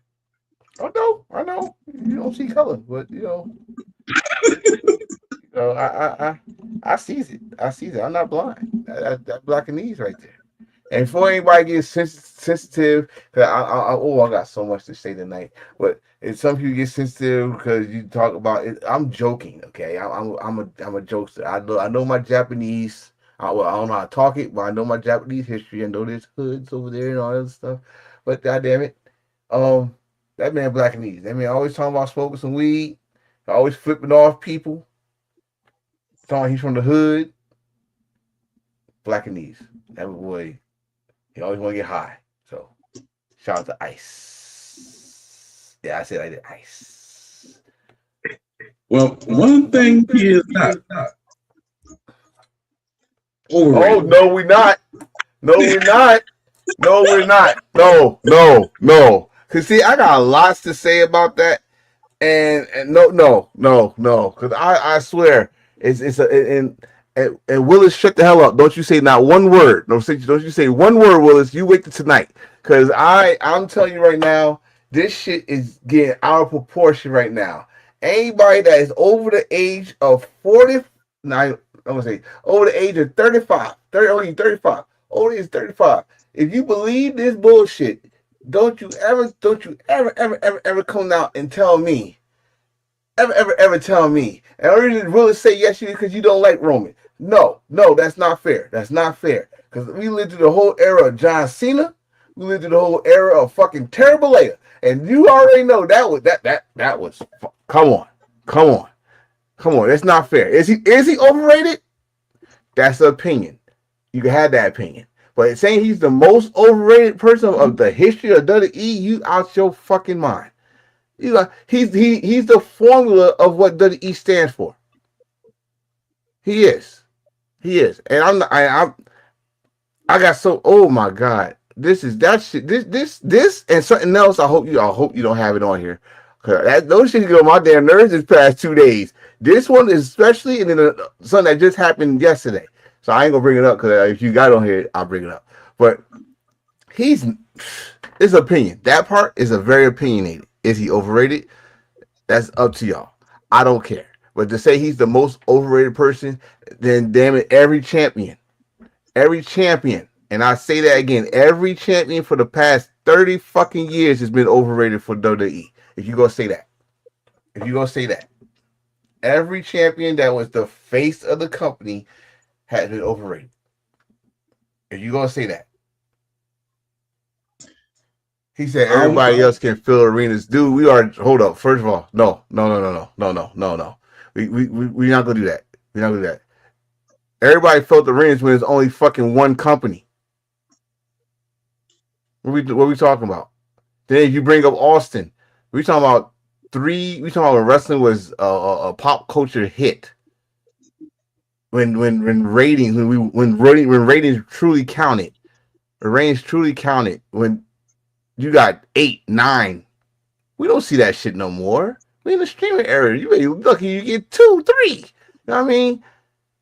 D: I know. You don't see color, but I sees it. I sees it. I'm not blind. That blocking knees right there. And before anybody gets sensitive, cause I got so much to say tonight. But if some people get sensitive because you talk about it, I'm joking. Okay, I'm a jokester. I know my Japanese. I don't know how to talk it, but I know my Japanese history. I know there's hoods over there and all that stuff. But goddamn it, um, that man black and knees. That man always talking about smoking some weed, always flipping off people. Talking he's from the hood, black and knees. That boy, he always want to get high. So shout out to Ice. Yeah, I said I did Ice.
A: well, one thing he is not
D: Oh
A: overrated.
D: no, we're not. No, we're not. No, we're not. No. Cause see, I got lots to say about that. And no. Cause I swear it's a and Willis, shut the hell up. Don't you say not one word. Don't you say one word, Willis. You wait till tonight. Cause I'm telling you right now, this shit is getting out of proportion right now. Anybody that is over the age of 40, I'm gonna say over the age of 35, 30, only 35, over the age of 35. If you believe this bullshit, don't you ever come out and tell me ever tell me. And I really really say yes you because you don't like Roman. No, that's not fair. That's not fair. Because we lived through the whole era of John Cena. We lived through the whole era of fucking Terrible Leia. And you already know that was come on. That's not fair. Is he overrated? That's the opinion. You can have that opinion. But saying he's the most overrated person of the history of WWE, you out your fucking mind. He's the formula of what WWE stands for. He is. He is. And I got so oh my god. This is that shit. This and something else. I hope you don't have it on here. Cause those shit get on my damn nerves this past 2 days. This one is especially and then something that just happened yesterday. So I ain't gonna bring it up because if you got it on here, I'll bring it up. But he's his opinion. That part is a very opinionated. Is he overrated? That's up to y'all. I don't care. But to say he's the most overrated person, then damn it, every champion, and I say that again, every champion for the past 30 fucking years has been overrated for WWE. If you gonna say that. If you gonna say that. Every champion that was the face of the company has been overrated. If you gonna say that. He said everybody else can fill arenas. Dude, we are hold up. First of all, no. We're not gonna do that. We're not gonna do that. Everybody filled arenas when it's only fucking one company. What we talking about? Then if you bring up Austin, we talking about we talking about when wrestling was a pop culture hit. When ratings when ratings truly counted. The ratings truly counted when you got 8, 9. We don't see that shit no more. We in the streaming era. You may lucky you get 2, 3. You know what I mean?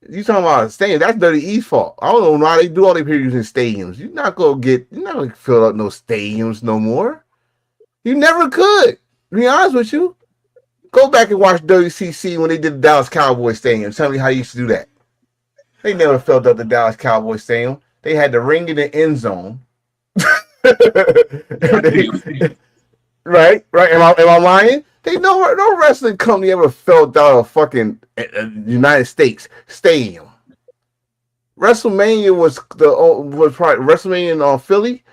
D: You talking about stadiums? That's WWE's fault. I don't know why they do all their pay-per-views in stadiums. You're not gonna fill up no stadiums no more. You never could. To be honest with you, go back and watch WCC when they did the Dallas Cowboys Stadium. Tell me how you used to do that. They never filled up the Dallas Cowboys Stadium. They had the ring in the end zone. Right. Am I lying? They no wrestling company ever filled out a fucking United States stadium. WrestleMania was probably WrestleMania in Philly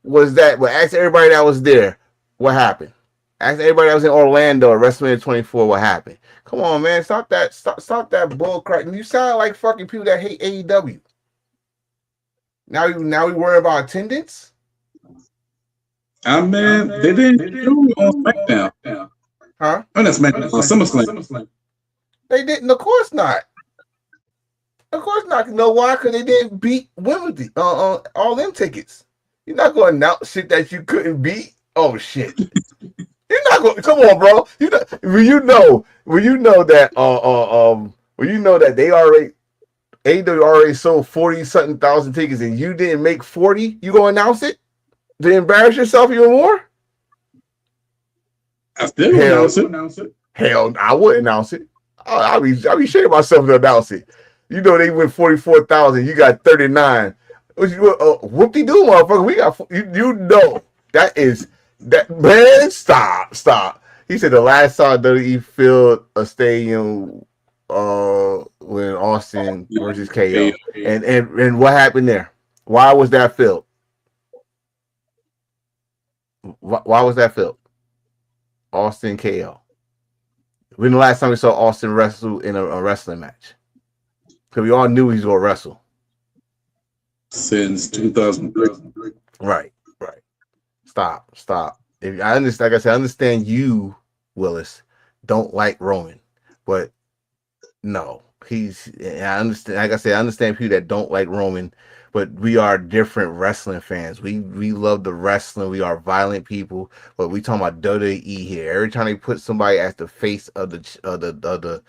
D: was that. But ask everybody that was there, what happened? Ask everybody that was in Orlando at WrestleMania 24, what happened? Come on, man, stop that bull crap. You sound like fucking people that hate AEW. Now we worry about attendance.
A: I mean, they didn't do it on SmackDown.
D: Huh?
A: Oh, that's SmackDown. On SummerSlam.
D: They didn't. Of course not. Of course not. You know why? Because they didn't beat Wimbledon all them tickets. You're not going to announce shit that you couldn't beat. Oh shit. You're not going. Come on, bro. When you know that they already AEW already sold 40-something thousand tickets and you didn't make 40, you gonna announce it to embarrass yourself even more?
A: I still announce it.
D: Hell, I wouldn't announce it. I'll be shaming myself to announce it. You know they went 44,000. You got 39. Whoop-de-doo, motherfucker. We got you know that is that man. Stop. He said the last time WWE filled a stadium when Austin versus KO. And what happened there? Why was that filled? Why was that filled? Austin KO. When the last time we saw Austin wrestle in a wrestling match? Because we all knew he was going to wrestle.
A: Since 2003.
D: Right. Stop. If I understand, like I said, I understand you, Willis, don't like Roman, but no, I understand. Like I said, I understand people that don't like Roman, but we are different wrestling fans. We love the wrestling. We are violent people, but we talking about WWE here. Every time they put somebody as the face of the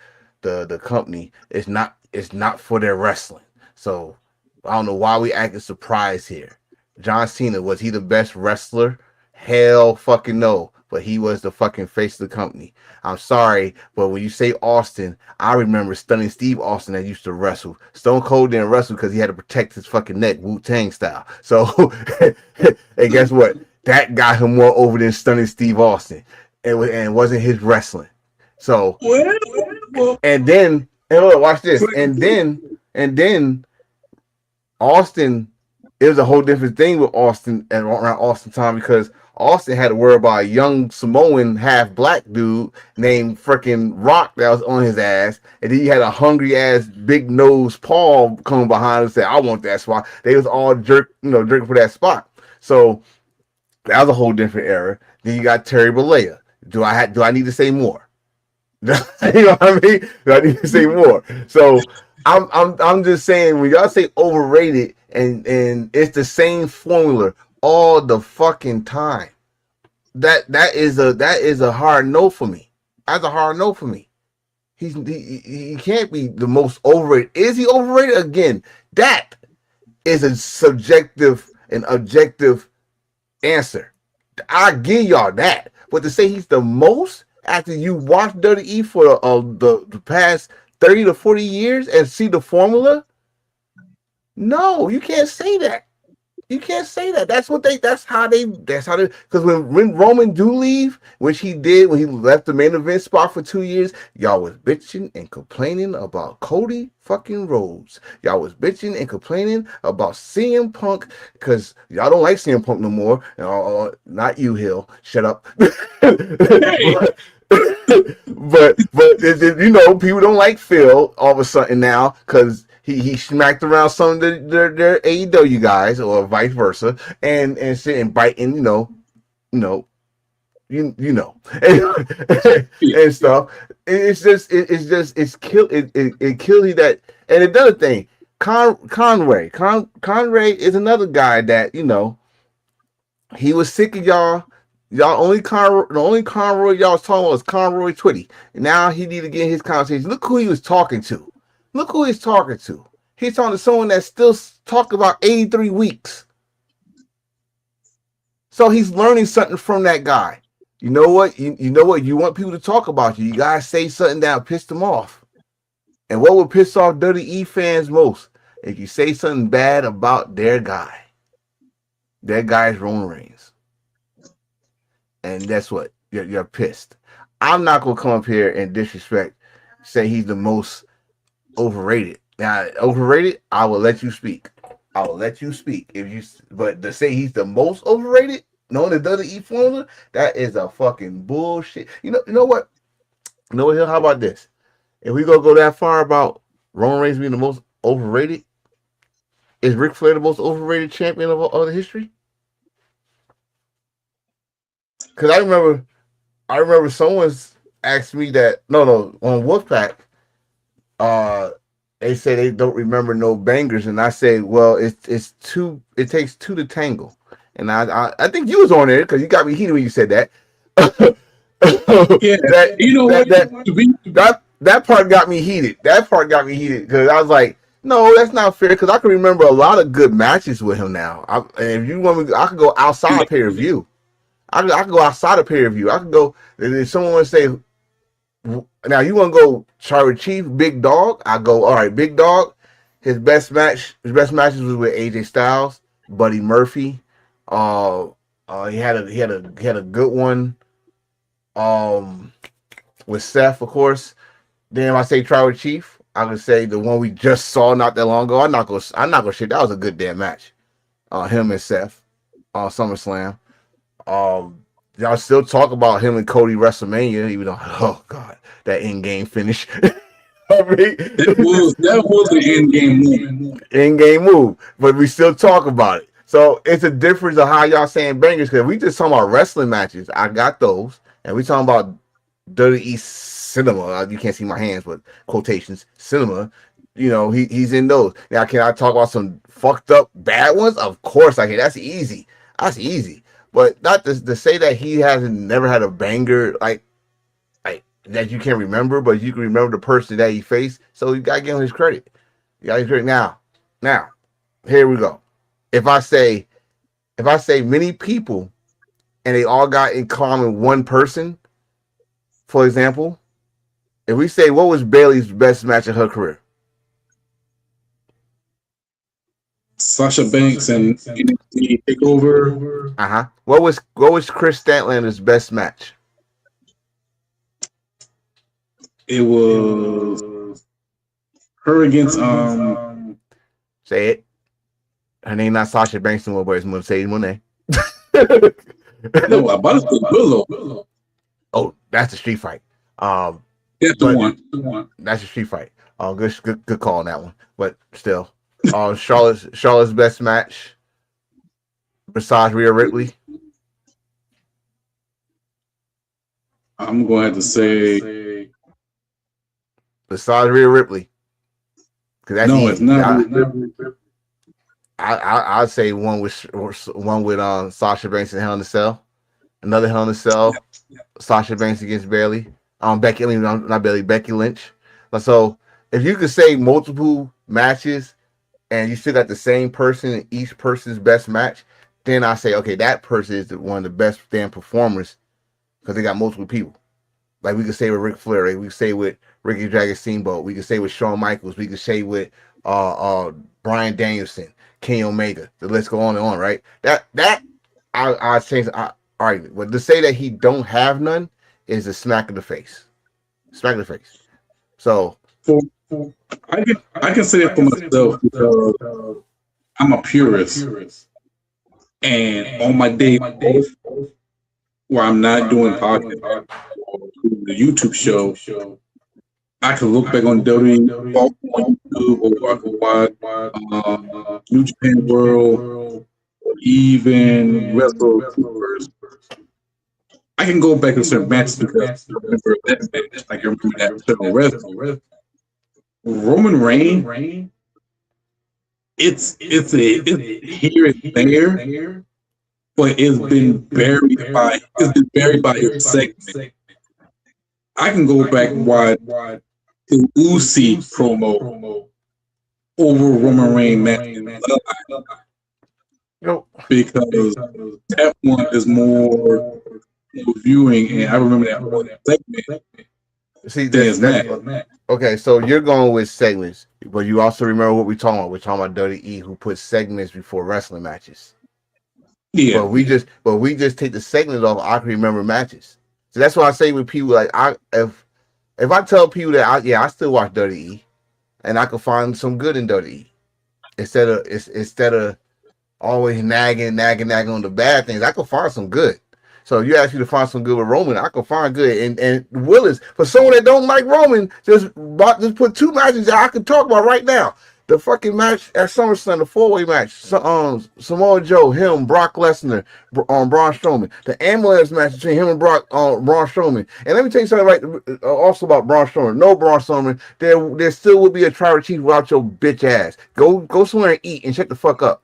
D: company, it's not for their wrestling. So I don't know why we acting surprised here. John Cena, was he the best wrestler? Hell fucking no. But he was the fucking face of the company. I'm sorry, but when you say Austin, I remember Stunning Steve Austin that used to wrestle. Stone Cold didn't wrestle because he had to protect his fucking neck, Wu-Tang style. So, and guess what? That got him more over than Stunning Steve Austin. And wasn't his wrestling. So, and then, and look, watch this. And then Austin, it was a whole different thing with Austin and around Austin time because Austin had to worry about a young Samoan half black dude named freaking Rock that was on his ass, and then you had a hungry ass big nose Paul coming behind and say, "I want that spot." They was all jerking for that spot. So that was a whole different era. Then you got Terry Bollea. Do I need to say more? You know what I mean? Do I need to say more? So I'm just saying when y'all say overrated and it's the same formula all the fucking time. That is a hard no for me. That's a hard no for me. He can't be the most overrated. Is he overrated? Again, that is a subjective an objective answer. I give y'all that. But to say he's the most after you watch WWE for the past 30 to 40 years and see the formula, no, you can't say that. You can't say that. That's how they, because when Roman do leave, which he did when he left the main event spot for 2 years, y'all was bitching and complaining about Cody fucking Rhodes. Y'all was bitching and complaining about CM Punk because y'all don't like CM Punk no more. Not you, Hill. Shut up.
A: Hey,
D: but you know, people don't like Phil all of a sudden now because he smacked around some of their AEW guys or vice versa, and sit and bite and you know you know and stuff. It's kill it kills you that. And another thing, Conway is another guy that he was sick of y'all. Y'all the only Conroy y'all was talking about was Conroy Twitty. And now he need to get his conversation. Look who he was talking to. Look who he's talking to. He's talking to someone that still talk about 83 weeks. So he's learning something from that guy. You know what? You know what? You want people to talk about you. You gotta say something that piss them off. And what would piss off WWE fans most? If you say something bad about their guy. Their guy is Roman Reigns. And that's what you're pissed. I'm not gonna come up here and disrespect, say he's the most overrated. Now, overrated, I will let you speak. I will let you speak but to say he's the most overrated, knowing the WWE formula, that is a fucking bullshit. You know what? You know what? How about this? If we go that far about Roman Reigns being the most overrated, is Ric Flair the most overrated champion of the history? Because I remember someone's asked me that. No, on Wolfpack, they say they don't remember no bangers, and I say, well, it's two. It takes two to tangle, and I think you was on there because you got me heated when you said that.
A: yeah,
D: that,
A: you know
D: that,
A: what?
D: that
A: To be
D: that part got me heated. That part got me heated because I was like, no, that's not fair. Because I can remember a lot of good matches with him now. And if you want me, I could go outside pay per view. I could go outside of pay per view. I could go. If someone would say, now you want to go Charlie Chief, Big Dog? I go, all right, Big Dog. His best matches was with AJ Styles, Buddy Murphy. He had a good one. With Seth, of course. Then if I say Tribal Chief, I would say the one we just saw not that long ago. I'm not gonna shit. That was a good damn match. Him and Seth on SummerSlam. Y'all still talk about him and Cody WrestleMania, even though oh god, that in game finish. I mean,
A: that was the end game moment.
D: in game move, but we still talk about it. So it's a difference of how y'all saying bangers because we just talking about wrestling matches. I got those, and we talking about WWE cinema. You can't see my hands, but quotations cinema. He's in those. Now, can I talk about some fucked up bad ones? Of course I can. That's easy. That's easy. But not to say that he hasn't never had a banger like that you can remember, but you can remember the person that he faced. So you gotta give him his credit. You got his credit. Now, here we go. If I say many people and they all got in common one person, for example, if we say what was Bailey's best match of her career?
A: Sasha Banks and NXT Takeover.
D: What was Chris Statlander's best match?
A: It was her against
D: Say it. Her name not Sasha Banks anymore, but it's Mercedes Moné.
A: No, about to say Willow.
D: Oh, that's a street fight.
A: That's the one.
D: That's a street fight. Good call on that one. But still, Charlotte's best match besides Rhea Ripley.
A: I'm going to have to say
D: besides Rhea Ripley. That's
A: no,
D: easy.
A: it's not.
D: I'd say one with Sasha Banks and Hell in a Cell. Another Hell in a Cell. Sasha Banks against Bailey. Not Bailey, Becky Lynch. So if you could say multiple matches and you still got the same person in each person's best match, then I say, okay, that person is one of the best damn performers because they got multiple people. Like we could say with Ric Flair, right? We could say with Ricky Dragon Steamboat, we could say with Shawn Michaels, we could say with Bryan Danielson, Kenny Omega. The list go on and on, right? I change argument. But to say that he don't have none is a smack in the face. Smack in the face. So
A: For, I can say it for myself because I'm a purist, and on my day off, where I'm not doing podcast or doing the YouTube show, I can look back on WWE on YouTube, or I can watch New Japan World, or even Wrestle Universe. I can go back to certain matches because I remember that match. I can remember that certain wrestler. Roman Reigns, it's here and there, but it's been buried by his segment. I can go back and watch the Uzi promo over Roman Reigns match in Bloodline because that one is more viewing, and I remember that one segment.
D: see that okay, so you're going with segments, but you also remember what we're talking about. We're talking about WWE who puts segments before wrestling matches.
A: Yeah,
D: but we just take the segments off. I can remember matches. So that's why I say with people like if I tell people that I still watch WWE and I can find some good in WWE instead of always nagging on the bad things. I can find some good. So you ask me to find some good with Roman, I can find good. And Willis, for someone that don't like Roman, just put two matches that I can talk about right now. The fucking match at SummerSlam, the 4-way match. Samoa Joe, him, Brock Lesnar, Braun Strowman. The ambulance match between him and Braun Strowman. And let me tell you something also about Braun Strowman. No, Braun Strowman, there still would be a tribal chief without your bitch ass. Go somewhere and eat and shut the fuck up.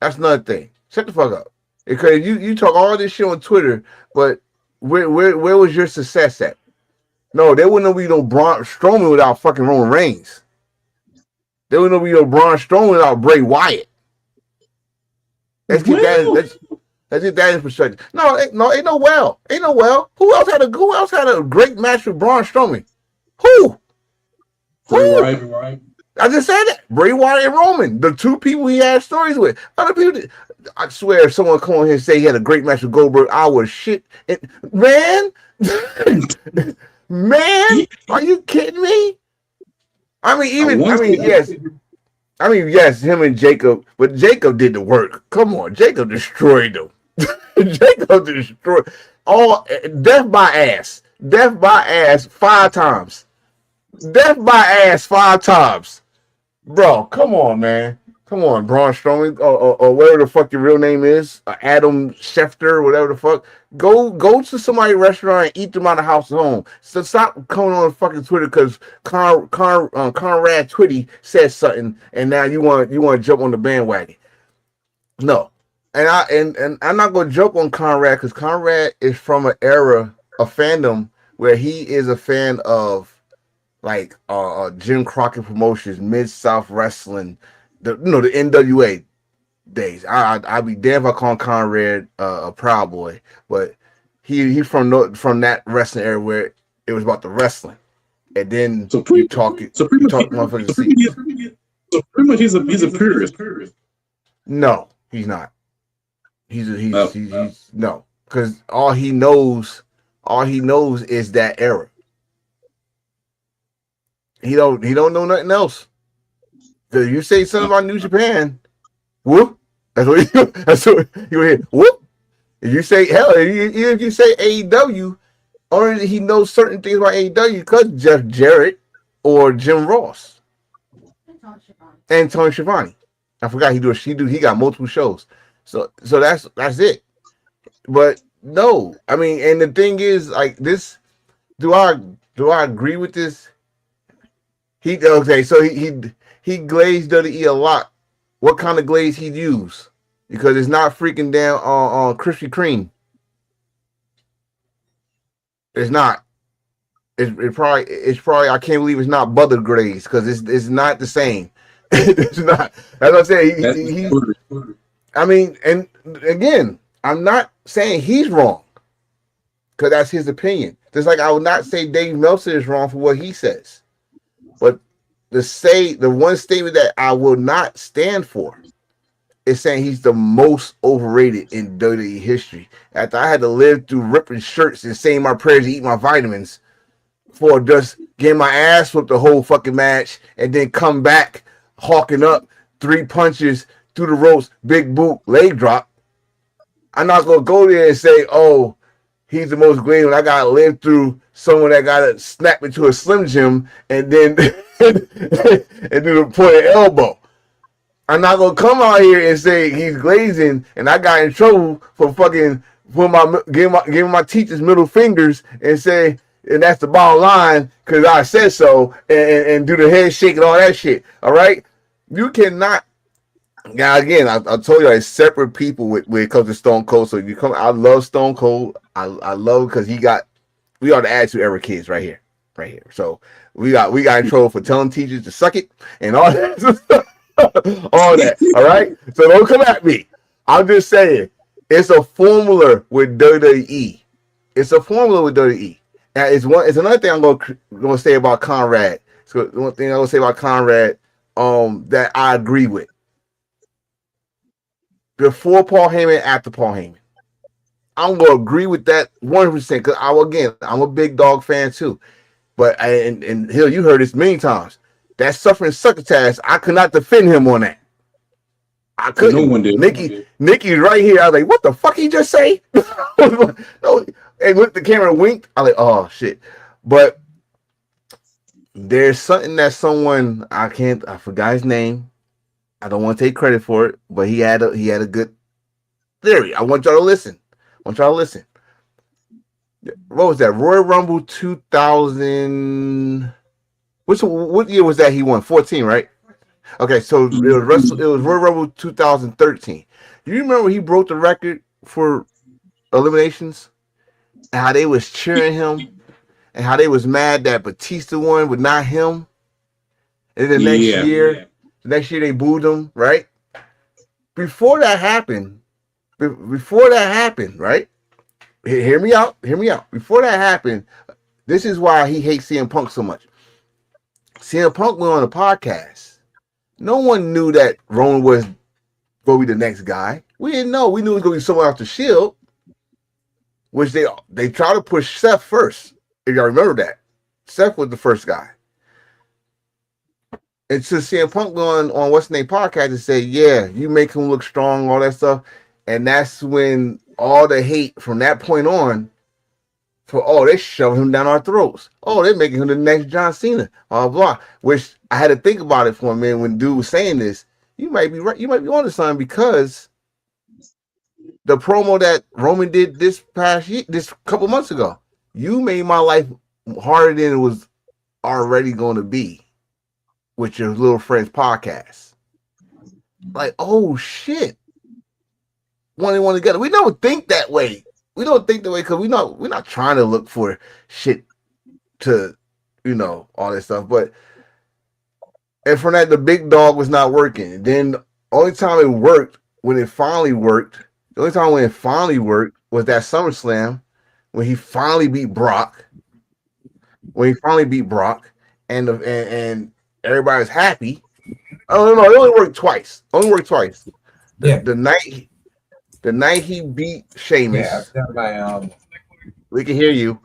D: That's another thing. Shut the fuck up. Because you talk all this shit on Twitter, but where was your success at? No, there wouldn't be no Braun Strowman without fucking Roman Reigns. There wouldn't be no Braun Strowman without Bray Wyatt. Let's get that in perspective. No, ain't no well. Who else had a great match with Braun Strowman? Who?
A: right.
D: I just said that. Bray Wyatt and Roman, the two people he had stories with. Other people, I swear, if someone come on here and say he had a great match with Goldberg, I would shit. Man, man, are you kidding me? Yes, him and Jacob, but Jacob did the work. Come on, Jacob destroyed them. Jacob destroyed all death by ass 5 times. Death by ass 5 times. Bro, come on, man. Come on, Braun Strowman, or whatever the fuck your real name is, Adam Schefter, whatever the fuck. Go to somebody's restaurant and eat them out of house at home. So stop coming on fucking Twitter because Conrad Twitty said something, and now you want to jump on the bandwagon. No, and I'm not gonna jump on Conrad because Conrad is from an era of fandom where he is a fan of like Jim Crockett Promotions, Mid South Wrestling, the NWA days. I'd be damned if I call Conrad a proud boy, but he from that wrestling era where it was about the wrestling, and then you talk motherfuckers.
A: So pretty much he's a purist.
D: No, he's not. He's no, because all he knows is that era. He don't know nothing else. Cause you say something about New Japan, whoop. That's what you hear. Whoop. If you say hell, even if you say AEW, already he knows certain things about AEW because Jeff Jarrett or Jim Ross and Tony Schiavone. I forgot he got multiple shows. So that's it. But no, I mean, and the thing is, like this, do I agree with this? So he glazed WWE a lot. What kind of glaze he'd use? Because it's not freaking down on Krispy Kreme. It's not. It's probably I can't believe it's not butter glaze because it's not the same. It's not. That's what I'm saying.
A: That's
D: He
A: word.
D: I mean, and again, I'm not saying he's wrong because that's his opinion. Just like I would not say Dave Meltzer is wrong for what he says, but the one statement that I will not stand for is saying he's the most overrated in WWE history. After I had to live through ripping shirts and saying my prayers and eat my vitamins for just getting my ass whooped the whole fucking match and then come back hawking up 3 punches through the ropes, big boot, leg drop. I'm not gonna go there and say, "Oh, he's the most great." When I gotta live through someone that gotta snap into a Slim Jim and then and do the pointed elbow. I'm not gonna come out here and say he's glazing, and I got in trouble for fucking for my giving my teachers middle fingers and say, and that's the bottom line because I said so, and do the head shake and all that shit. All right, you cannot. Now again, I told you it's separate people when it comes to Stone Cold. So you come, I love Stone Cold. I love because we are the attitude era kids right here, right here. So we got in trouble for telling teachers to suck it and all that. All that. All right. So don't come at me. I'm just saying it's a formula with WWE. It's a formula with WWE. Now it's another thing I'm gonna say about Conrad. So one thing I'm gonna say about Conrad, that I agree with. Before Paul Heyman, after Paul Heyman. I'm gonna agree with that 100% because I'm a big dog fan too. But and Hill, you heard this many times. That suffering succotash, I could not defend him on that. I couldn't.
A: No one did.
D: Nikki's right here. I was like, what the fuck he just say? No, and with the camera winked, I was like, oh shit. But there's something that someone I forgot his name. I don't want to take credit for it, but he had a good theory. I want y'all to listen. What was that? Royal Rumble 2000. What year was that he won? 14, right? Okay, so it was Royal Rumble 2013. Do you remember he broke the record for eliminations? And how they was cheering him and how they was mad that Batista won but not him. And then the next year they booed him, right? Before that happened, right? Hear me out. Before that happened, this is why he hates CM Punk so much. CM Punk went on a podcast. No one knew that Roman was going to be the next guy. We didn't know. We knew it was going to be someone off the Shield, which they tried to push Seth first. If y'all remember that. Seth was the first guy. And so CM Punk going on what's the name podcast and say, yeah, you make him look strong, all that stuff. And that's when all the hate from that point on they shove him down our throats. Oh, they're making him the next John Cena. Blah, blah. Which I had to think about it for a minute when dude was saying this. You might be right. You might be onto something because the promo that Roman did this couple months ago, you made my life harder than it was already going to be with your little friend's podcast. Like, oh shit. One and one together. We don't think that way. We don't think that way because we're not trying to look for shit to, all this stuff. But and from that, the big dog was not working. Then the only time it worked when it finally worked, was that SummerSlam when he finally beat Brock. And everybody was happy. Oh no, it only worked twice.
B: Yeah.
D: The night he beat Sheamus.
B: Yeah,
D: we can hear you.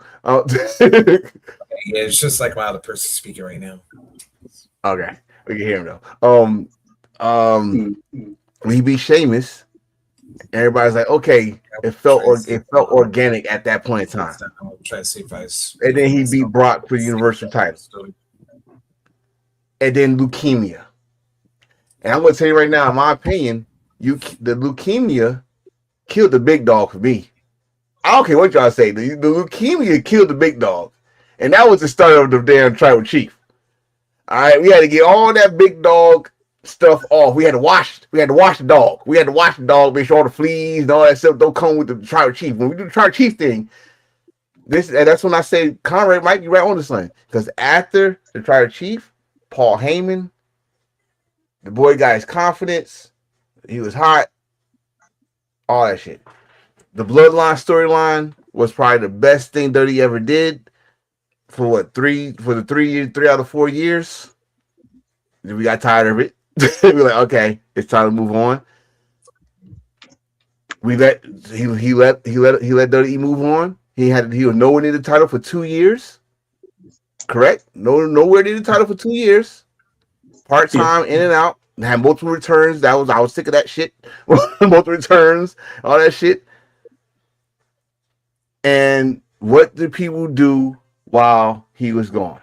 B: it's just like my other person speaking right now.
D: Okay, we can hear him though. When he beat Sheamus, everybody's like, okay, it felt organic at that point in time.
B: I'm trying to see if I.
D: And then he beat Brock for the Universal title. And then leukemia. And I'm going to tell you right now, in my opinion, the leukemia killed the big dog for me. I don't care what y'all say. The leukemia killed the big dog. And that was the start of the damn tribal chief. All right, we had to get all that big dog stuff off. We had to wash the dog. Make sure all the fleas and all that stuff don't come with the tribal chief. When we do the tribal chief thing, that's when I say Conrad might be right on this line. Because after the tribal chief, Paul Heyman, The boy got his confidence. He was hot. All that shit. The Bloodline storyline was probably the best thing Dirty ever did for what for the 3 years, 3 out of 4 years. Then we got tired of it. We were like, okay, it's time to move on. We let he let Dirty move on. He was nowhere near the title for 2 years. Correct? Nowhere near the title for 2 years. Part
A: Yeah.
D: time, in and out. Had multiple returns. I was sick of that shit. Multiple returns, all that shit. And what did people do while he was gone?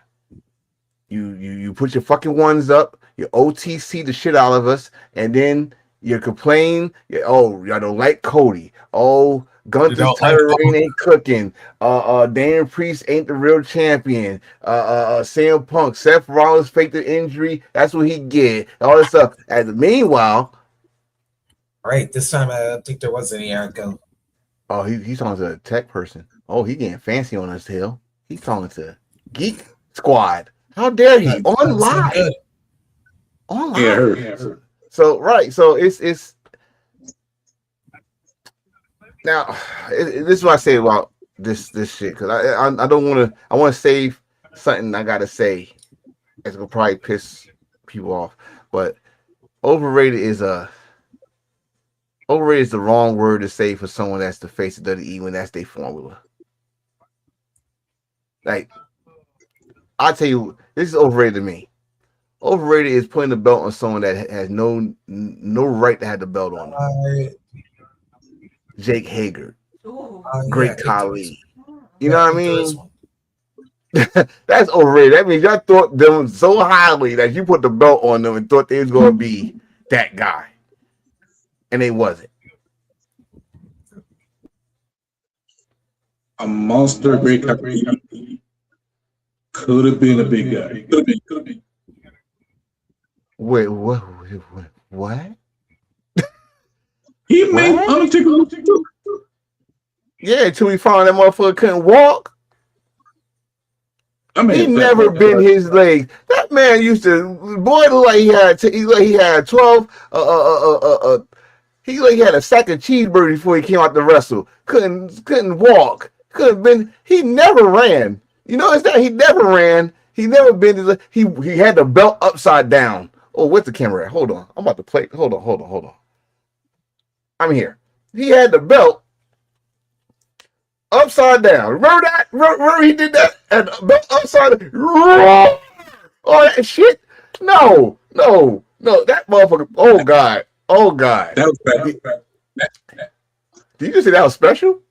D: You put your fucking ones up, you OTC the shit out of us, and then you complain. Oh, I don't like Cody. Oh,
B: You
D: Gunther's
B: don't like
D: title reign
B: Punk.
D: ain't cooking. Daniel Priest ain't the real champion. CM Punk, Seth Rollins faked the injury. That's what he get. All this stuff. And meanwhile,
B: Right, this time I don't think there was any Erica.
D: oh, he's talking to a tech person. Oh, he getting fancy on us, Hill. He's talking to Geek Squad. How dare he? On
B: Sounds
D: live.
B: good.
D: On
A: Yeah, I
D: live.
A: heard.
D: So right. So it's now this is what I say about this shit, because I don't want to. I want to save something I gotta say. It's gonna probably piss people off, but overrated is overrated is the wrong word to say for someone that's the face of WWE when that's their formula. Like, I'll tell you, this is overrated to me. Overrated is putting the belt on someone that has no right to have the belt on them.
B: I
D: Jake Hager,
B: yeah,
D: Great
B: I think there was
D: Khali. You
B: yeah,
D: know
B: I
D: what I
B: think there is
D: mean?
B: one.
D: That's overrated. That means y'all thought them so highly that you put the belt on them and thought they was gonna be that guy, and they wasn't.
A: A monster great company could have been a big guy. Could have been.
D: Wait, what? What?
A: He made
D: What?
A: Undertaker look too.
D: Yeah, until we found that motherfucker couldn't walk.
A: I mean,
D: He
A: if that
D: never
A: motherfucker.
D: bent his legs. That man used to boy look like he had 12 he like he had a sack of cheeseburgers before he came out to wrestle. Couldn't walk. Couldn't been. He never ran. You notice that he never ran. He never been. He had the belt upside down. Oh, where's the camera at? Hold on. I'm about to play. Hold on. I'm here. He had the belt upside down. Remember that? Remember he did that? And the belt upside down. All that shit. No. That motherfucker. Oh God. Oh God.
A: That was bad.
D: Did you just say that was special?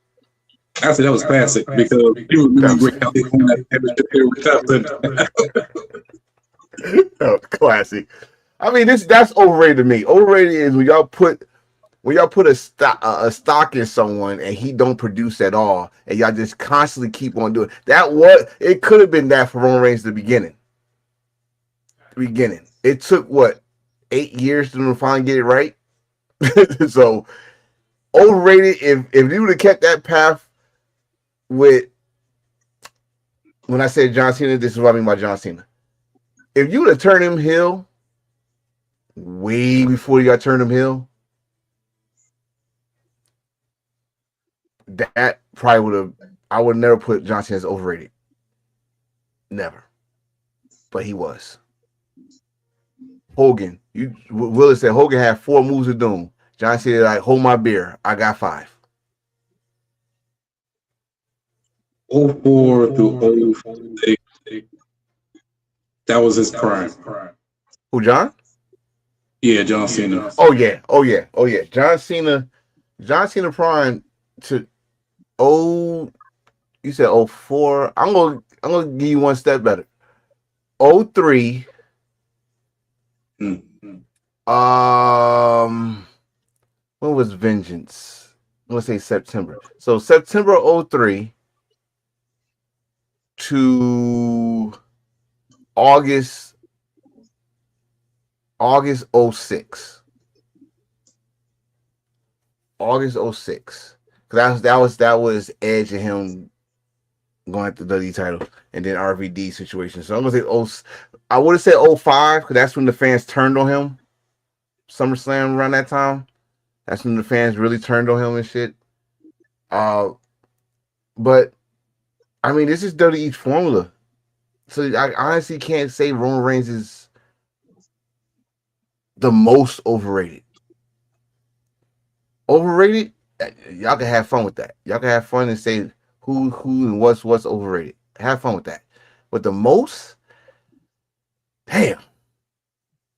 A: I said that was classic because he was really great out there on that
D: Oh, classic. I mean, that's overrated to me. Overrated is when y'all put a stock in someone and he don't produce at all, and y'all just constantly keep on doing that. What it could have been that for Roman Reigns at the beginning. It took what 8 years to finally get it right. So overrated. If you would have kept that path with when I said John Cena, this is what I mean by John Cena. If you would have turned him heel way before you got turned him heel, that probably would have. I would never put John Cena as overrated. Never. But he was. Hogan. Willis said Hogan had 4 moves of doom. John Cena like, hold my beer. I got 5.
A: 04 through 06. That was his prime.
D: Who, John?
A: Yeah, John Cena.
D: Oh yeah. John Cena prime to you said 04. I'm gonna give you one step better. 03. When was Vengeance? I'm gonna say September. So September 03 to August 06. August 06. Cause that was Edge and him going at the WWE title, and then RVD situation. So I'm gonna say I would have said 05 because that's when the fans turned on him. SummerSlam around that time. That's when the fans really turned on him and shit. Uh, but I mean, this is WWE's formula. So I honestly can't say Roman Reigns is the most overrated. Overrated? Y'all can have fun with that. Y'all can have fun and say who and what's overrated. Have fun with that. But the most, damn,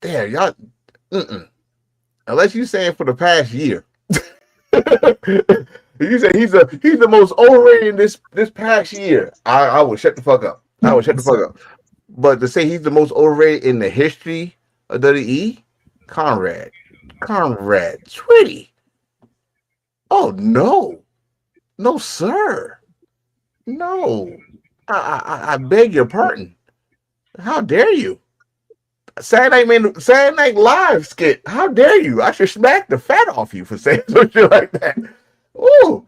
D: y'all. Unless you saying for the past year. You say he's the most overrated in this past year. I would shut the fuck up. I would shut the fuck up. But to say he's the most overrated in the history of WWE, Conrad, Twitty. Oh no, no sir, no. I beg your pardon. How dare you? Saturday Night Live skit. How dare you? I should smack the fat off you for saying some shit like that. Ooh.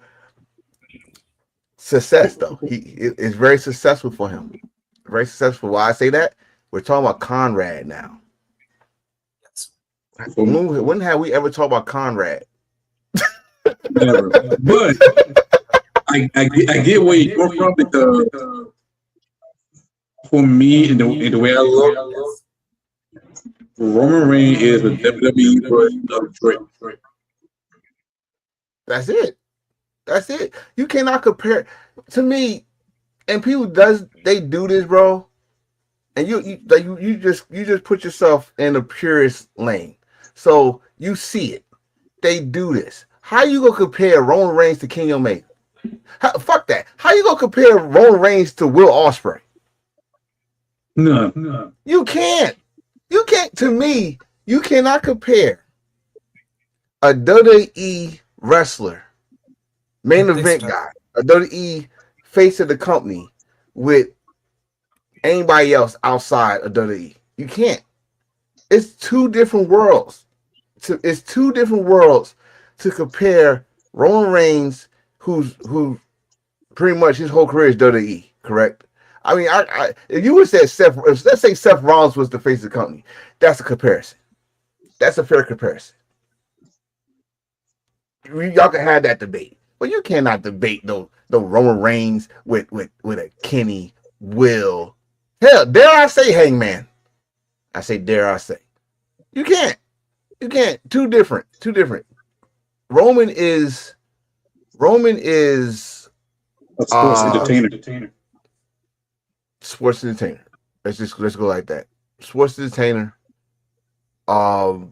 D: Success though. It's very successful for him. Very successful. Why I say that? We're talking about Conrad now. When have we ever talked about Conrad?
A: Never. But I get where you're from because for me and the way I look, Roman Reigns is a WWE version of Drake.
D: That's it. That's it. You cannot compare to me. And people they do this, bro. And you just put yourself in the purest lane. So you see it. They do this. How you gonna compare Roman Reigns to King Omega? Fuck that. How you gonna compare Roman Reigns to Will Ospreay?
A: No.
D: You can't. You can't. To me, you cannot compare a WWE wrestler, main event guy, a WWE face of the company with anybody else outside of WWE. You can't. It's two different worlds. It's two different worlds to compare Roman Reigns, who pretty much his whole career is WWE, correct? I mean, if you would say let's say Seth Rollins was the face of the company, that's a comparison. That's a fair comparison. Y'all can have that debate, but you cannot debate the Roman Reigns with a Kenny, Will, hell, dare I say Hangman? I say dare I say. You can't. Two different. Roman is
A: A sports entertainer.
D: Sports entertainer. Let's go like that. Sports entertainer. Or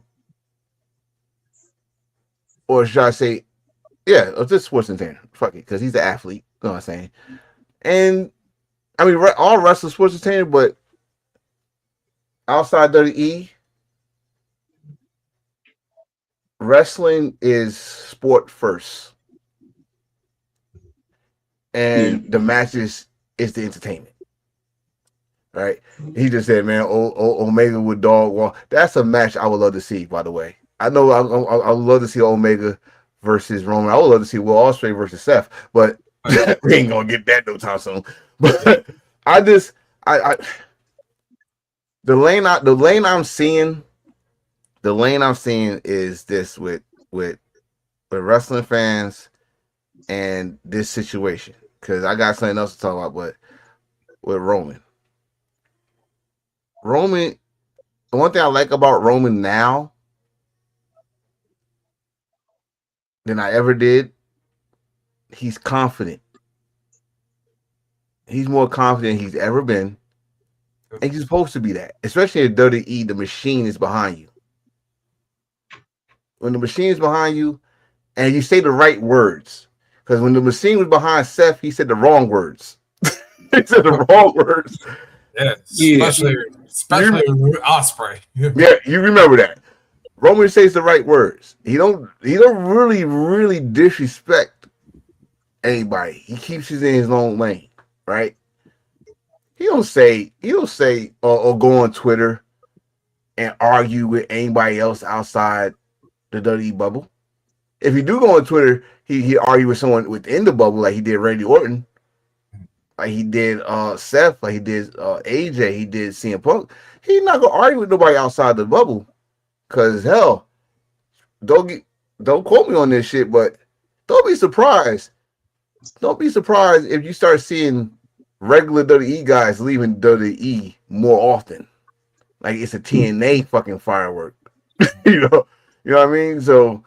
D: should I say, yeah, just sports entertainer. Fuck it, because he's an athlete. You know what I'm saying? And I mean, all wrestlers sports entertainer, but outside WWE, wrestling is sport first, and the matches is the entertainment. Right? He just said, "Man, Omega with dog walk." That's a match I would love to see. By the way, I know I would love to see Omega versus Roman. I would love to see Will Ospreay versus Seth, but we ain't gonna get that no time soon. But I the lane I'm seeing is this with wrestling fans and this situation, because I got something else to talk about, but with Roman, the one thing I like about Roman now than I ever did, he's confident. He's more confident than he's ever been. And he's supposed to be that. Especially in WWE, the machine is behind you. When the machine is behind you and you say the right words. Because when the machine was behind Seth, he said the wrong words. He said the wrong words.
B: Yeah, especially Ospreay.
D: Yeah, you remember that. Roman says the right words. He don't really disrespect anybody. He keeps it in his own lane, right? He don't say or go on Twitter and argue with anybody else outside the WWE bubble. If you do go on Twitter, he argue with someone within the bubble, like he did Randy Orton, like he did Seth, like he did AJ, he did CM Punk. He's not gonna argue with nobody outside the bubble, cause hell, don't get, don't quote me on this shit, but don't be surprised. Don't be surprised if you start seeing regular WWE guys leaving WWE more often. Like it's a TNA fucking firework. You know what I mean? So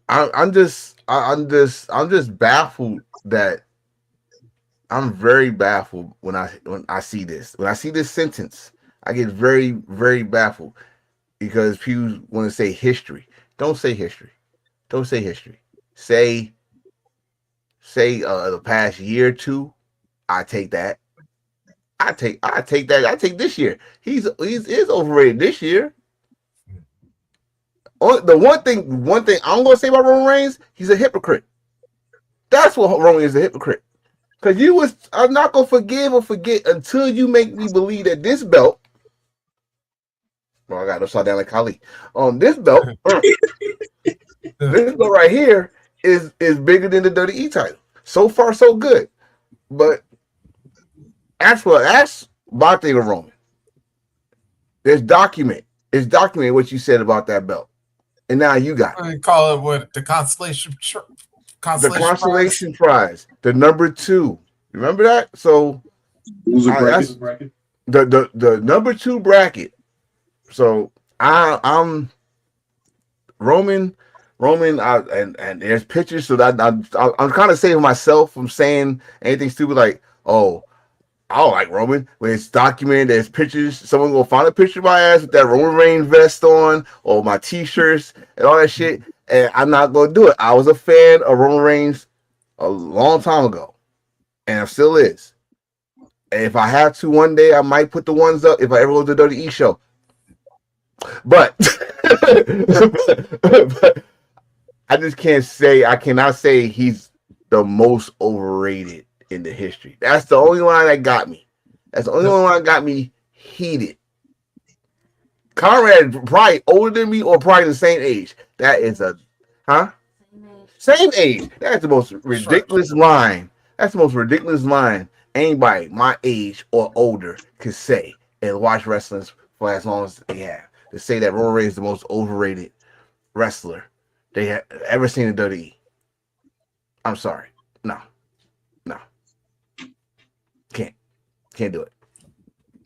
D: I'm just baffled that I'm very baffled when I see this. When I see this sentence, I get very, very baffled because people want to say history. Don't say history. Don't say history. Say the past year or two. I take that. I take that. I take this year. He's is overrated this year. The one thing I'm gonna say about Roman Reigns, he's a hypocrite. That's what Roman is, a hypocrite. Cause I'm not gonna forgive or forget until you make me believe that this belt. Well, I got upside down like Kali. This belt, this belt right here is bigger than the WWE title. So far, so good. But that's my thing with Roman. It's documented what you said about that belt, and now you got it.
B: We call it what the
D: Consolation prize, the number 2. Remember that? So that's the number 2 bracket. So I'm Roman, and there's pictures. So that I'm kind of saving myself from saying anything stupid like, oh, I don't like Roman. When it's documented, there's pictures. Someone will find a picture of my ass with that Roman Reigns vest on, or my T-shirts and all that shit. And I'm not gonna do it. I was a fan of Roman Reigns a long time ago, and I still is. And if I have to one day, I might put the ones up if I ever go to the WWE show. But, but I just I cannot say he's the most overrated in the history. That's the only line that got me. That's the only one that got me heated. Conrad probably older than me or probably the same age. That is same age. That's the most ridiculous line. That's the most ridiculous line anybody my age or older could say and watch wrestling for as long as they have. To say that Roman Reigns is the most overrated wrestler they have ever seen in WWE. I'm sorry. No. Can't do it.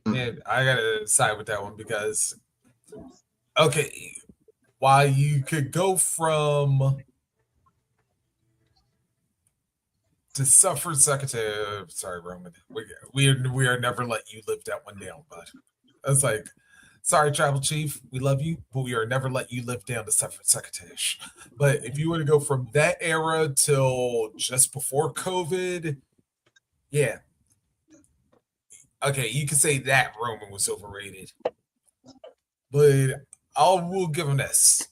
B: And I gotta side with that one because, okay, while you could go from the suffrage secretary, sorry, Roman, we are never let you live that one down, but it's like, sorry, tribal chief, we love you, but we are never let you live down the suffrage secretary. But if you were to go from that era till just before COVID, yeah. Okay, you can say that Roman was overrated. But we'll give him this.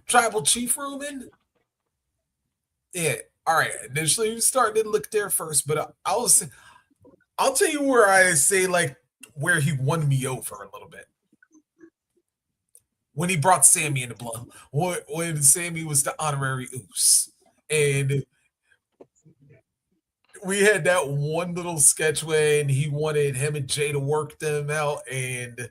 B: Tribal Chief Roman? Yeah, all right. Initially, we started to look there first, but I'll tell you where I say, like, where he won me over a little bit. When he brought Sammy into blood. When Sammy was the honorary Oos. And we had that one little sketch when he wanted him and Jay to work them out, and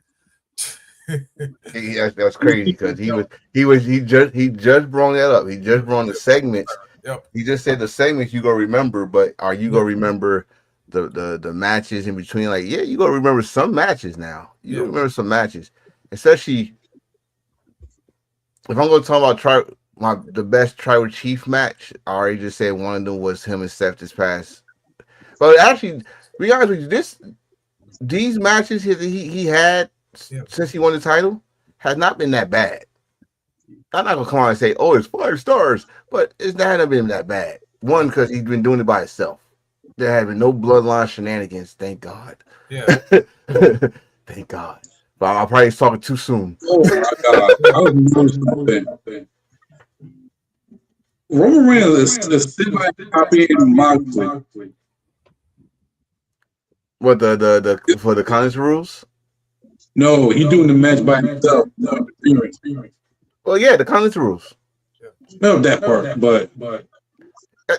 D: that's crazy because he just brought that up. He just brought the segments.
B: Yep.
D: He just said the segments you gonna remember, but are you gonna remember the matches in between? Like, yeah, you gonna remember some matches now. You gonna remember some matches, especially if I'm gonna talk about the best tribal chief match. I already just said one of them was him and Seth this past. But actually, to be honest with you, these matches he had since he won the title has not been that bad. I'm not gonna come on and say, "Oh, it's 5 stars," but it's not been that bad. One, because he's been doing it by himself. There have been no bloodline shenanigans. Thank God.
B: Yeah.
D: Thank God. But I'll probably talking too soon.
A: Oh my God! Roman Reigns is semi-copying Moxley.
D: What for the Congress rules?
A: No, he doing the match by himself.
D: Well, yeah, the Congress rules.
A: No, that part, but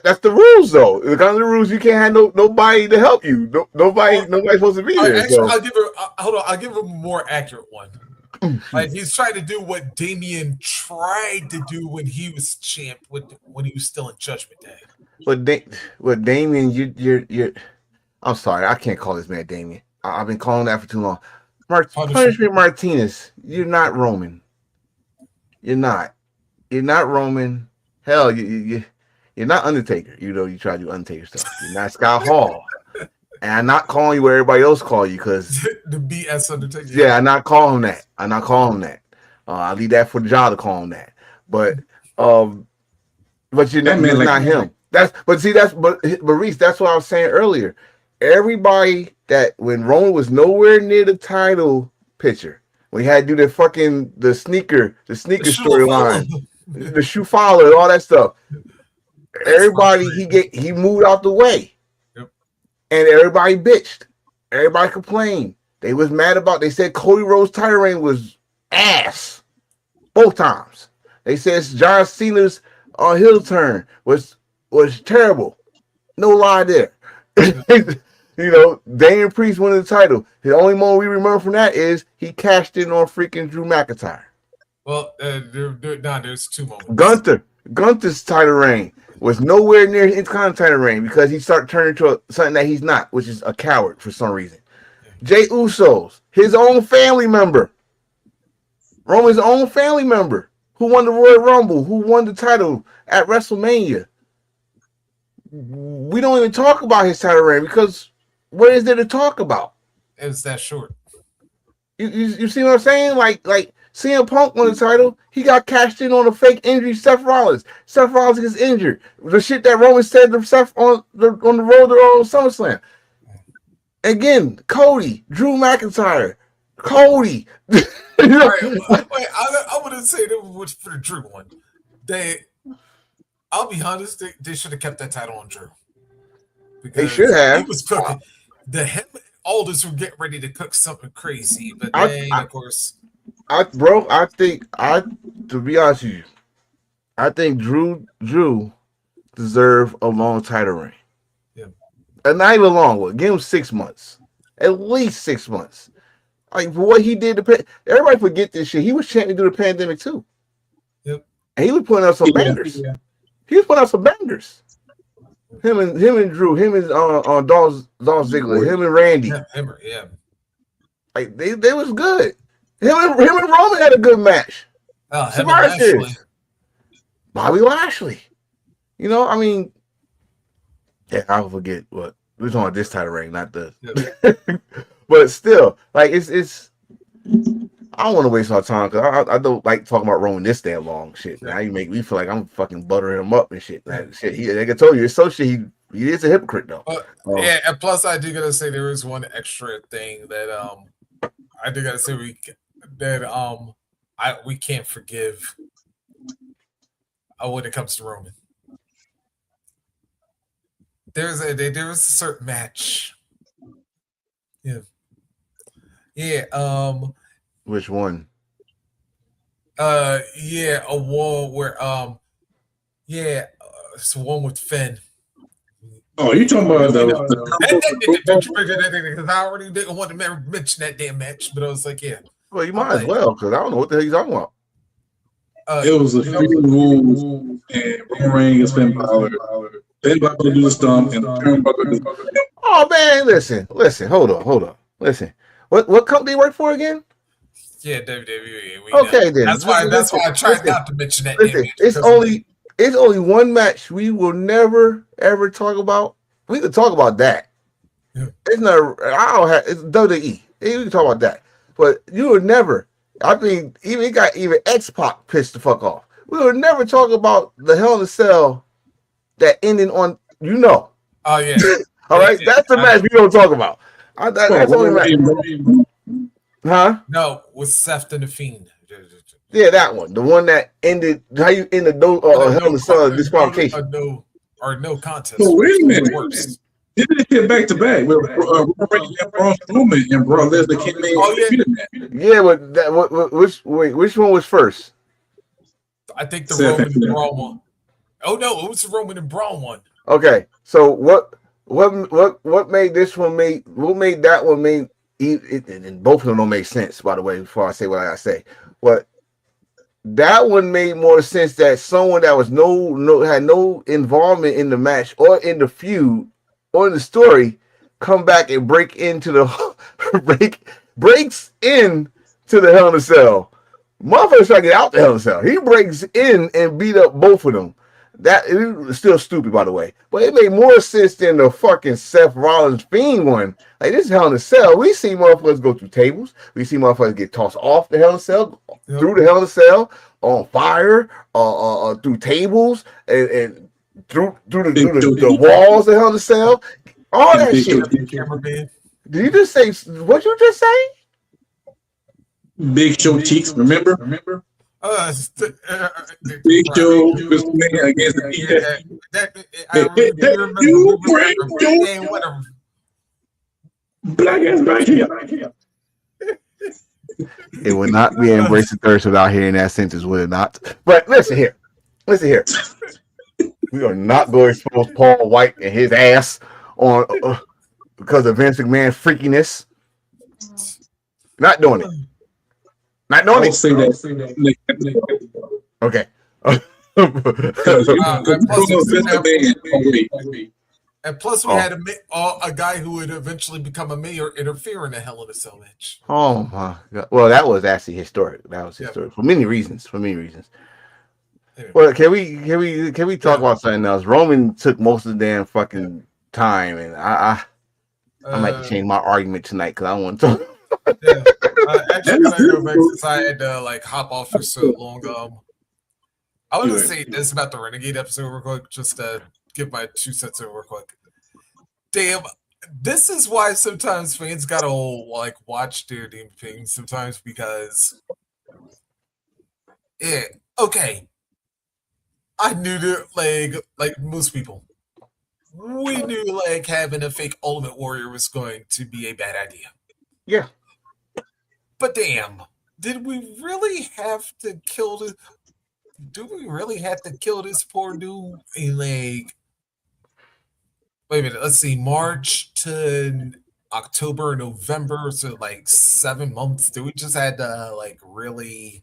D: that's the rules, though. The Congress rules, you can't have nobody to help you. Nobody's supposed to be there.
B: Actually, I'll give him a more accurate one. Like he's trying to do what Damien tried to do when he was champ, when he was still in Judgment Day.
D: But Damien, you're. I'm sorry, I can't call this man Damien. I've been calling that for too long. Punishment Martinez, you're not Roman. You're not. You're not Roman. Hell, you're not Undertaker. You know you try to do Undertaker stuff. You're not Scott Hall. And I'm not calling you where everybody else call you because
B: the BS Undertaker.
D: Yeah, I'm not calling him that. I'm not calling him that. I leave that for John to call him that. But you're not him. But Reese, that's what I was saying earlier. Everybody that when Roman was nowhere near the title picture, when he had to do the sneaker storyline, the shoe follower, all that stuff. Everybody he moved out the way.
B: Yep.
D: And everybody bitched. Everybody complained. They was mad about. They said Cody Rhodes' title reign was ass both times. They said John Cena's heel turn was terrible. No lie there. You know, Damian Priest winning the title. The only moment we remember from that is he cashed in on freaking Drew McIntyre.
B: Well, there's two moments.
D: Gunther's title reign was nowhere near his title reign because he started turning into something that he's not, which is a coward for some reason. Jey Uso's, his own family member, Roman's own family member, who won the Royal Rumble, who won the title at WrestleMania. We don't even talk about his title reign because what is there to talk about?
B: It's that short.
D: You see what I'm saying? Like CM Punk won the title. He got cashed in on a fake injury. Seth Rollins. Seth Rollins gets injured. The shit that Roman said to Seth on the road to SummerSlam. Again, Cody, Drew McIntyre, Cody.
B: All right, wait, I want to say that for the Drew one. I'll be honest, they should have kept that title on Drew. Because
D: they should have.
B: He was cooking. Him and Aldis were getting ready to cook something crazy, but of course.
D: To be honest with you, I think Drew deserve a long title reign.
B: Yeah.
D: And not even a long one. Give him 6 months. At least 6 months. Like for what he did everybody forget this shit. He was champion through the pandemic too.
B: Yep.
D: And he was putting out some bangers. Yeah. He was putting out some bangers. Him and Drew, him and Dolph Ziggler, him and Randy.
B: Yeah.
D: Like they was good. Him and Roman had a good match. Bobby Lashley. You know, I mean, yeah, I'll forget what we're talking about this title reign, not the. Yep. But still, like it's. I don't want to waste our time because I don't like talking about Roman this damn long shit. Now you make me feel like I'm fucking buttering him up and shit. Like shit, like I told you, it's so shit. He is a hypocrite though.
B: Yeah, and plus I do gotta say there is one extra thing that I do gotta say we can't forgive when it comes to Roman. There was a certain match. Yeah.
D: Which one?
B: A one where it's one with Finn.
A: Oh, you talking about
B: because I already didn't want to mention that damn match, but I was like, yeah.
D: Well, you might as well because I don't know what the hell you're talking about.
A: It was a Freedom Rules and Roman Reigns and Finn Balor. Finn Balor do the stump and Finn Balor do the.
D: Oh man, listen. Hold on. Listen, what company you work for again?
B: Yeah, WWE.
D: Okay, then.
B: That's why I tried not to mention that.
D: Listen, it's only one match we will never ever talk about. We can talk about that.
B: Yeah.
D: It's not. It's WWE. We can talk about that. But you would never. I mean, even X-Pac pissed the fuck off. We would never talk about the Hell in a Cell that ended on.
B: Oh yeah.
D: All right, that's the match we don't talk about. That's only match. Huh?
B: No, with Seth and the Fiend.
D: Yeah, that one. The one that ended. How you end the Hell in the Cell disqualification?
B: No contest.
A: So wait a minute. Did it get back to back? Braun Strowman and Brock Lesnar came in.
B: Oh
D: yeah, but which one was first?
B: I think the Roman and Braun one. Oh no, it was the Roman and Braun one.
D: Okay, so what made this one what made that one and both of them don't make sense, by the way, before I say what I gotta say. But that one made more sense that someone that was had no involvement in the match or in the feud or in the story come back and break into the breaks in to the Hell in a Cell. Motherfuckers try to get out the Hell in a Cell. He breaks in and beat up both of them. That it was still stupid, by the way, but it made more sense than the fucking Seth Rollins Fiend one. Like, this is Hell in a Cell. We see motherfuckers go through tables. We see motherfuckers get tossed off the Hell in a Cell,
B: Yep.
D: through the Hell in a Cell, on fire, through tables, and through the walls of Hell in a Cell. All that
A: Big
D: shit.
A: Show,
B: Camera man.
D: Did you just say what you just say?
A: Big Show cheeks. Remember? Big Show was man against the You bring your
B: Whatever.
A: black ass back here.
D: It would not be embracing thirst without hearing that sentence, would it not? But listen here. We are not going to expose Paul White and his ass on because of Vince McMahon freakiness. Not doing it. Not doing it.
A: Say that.
D: Okay.
B: And plus, we had a guy who would eventually become a mayor interfere in a Hell in a Cell match.
D: Oh my God! Well, that was actually historic. That was historic for many reasons. Anyway. Well, can we talk about something else? Roman took most of the damn fucking time, and I might change my argument tonight because I want to talk.
B: Actually, can I go back since I had to hop off for so long? I want to say this about the Renegade episode real quick, just to give my 2 cents in real quick. Damn, this is why sometimes fans gotta watch their damn things sometimes, because okay. I knew that like most people, we knew having a fake Ultimate Warrior was going to be a bad idea.
D: Yeah.
B: But damn, did we really have to kill this? Do we really have to kill this poor dude in wait a minute, let's see, March to October, November, so 7 months? Do we just had to really?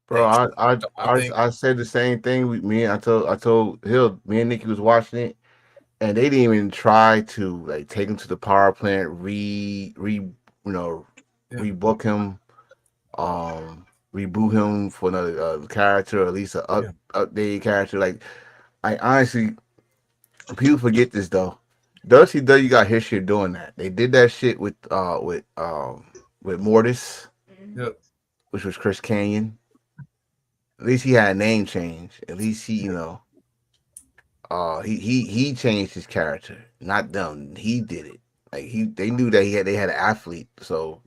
D: Bro, I said the same thing with me. I told Hill, me and Nikki was watching it, and they didn't even try to take him to the power plant, rebook him, reboot him for another character, or at least an updated character. I honestly, people forget this though. WCW got history of doing that. They did that shit with Mortis, which was Chris Canyon. At least he had a name change. At least he changed his character, not them. He did it. They knew that they had an athlete, so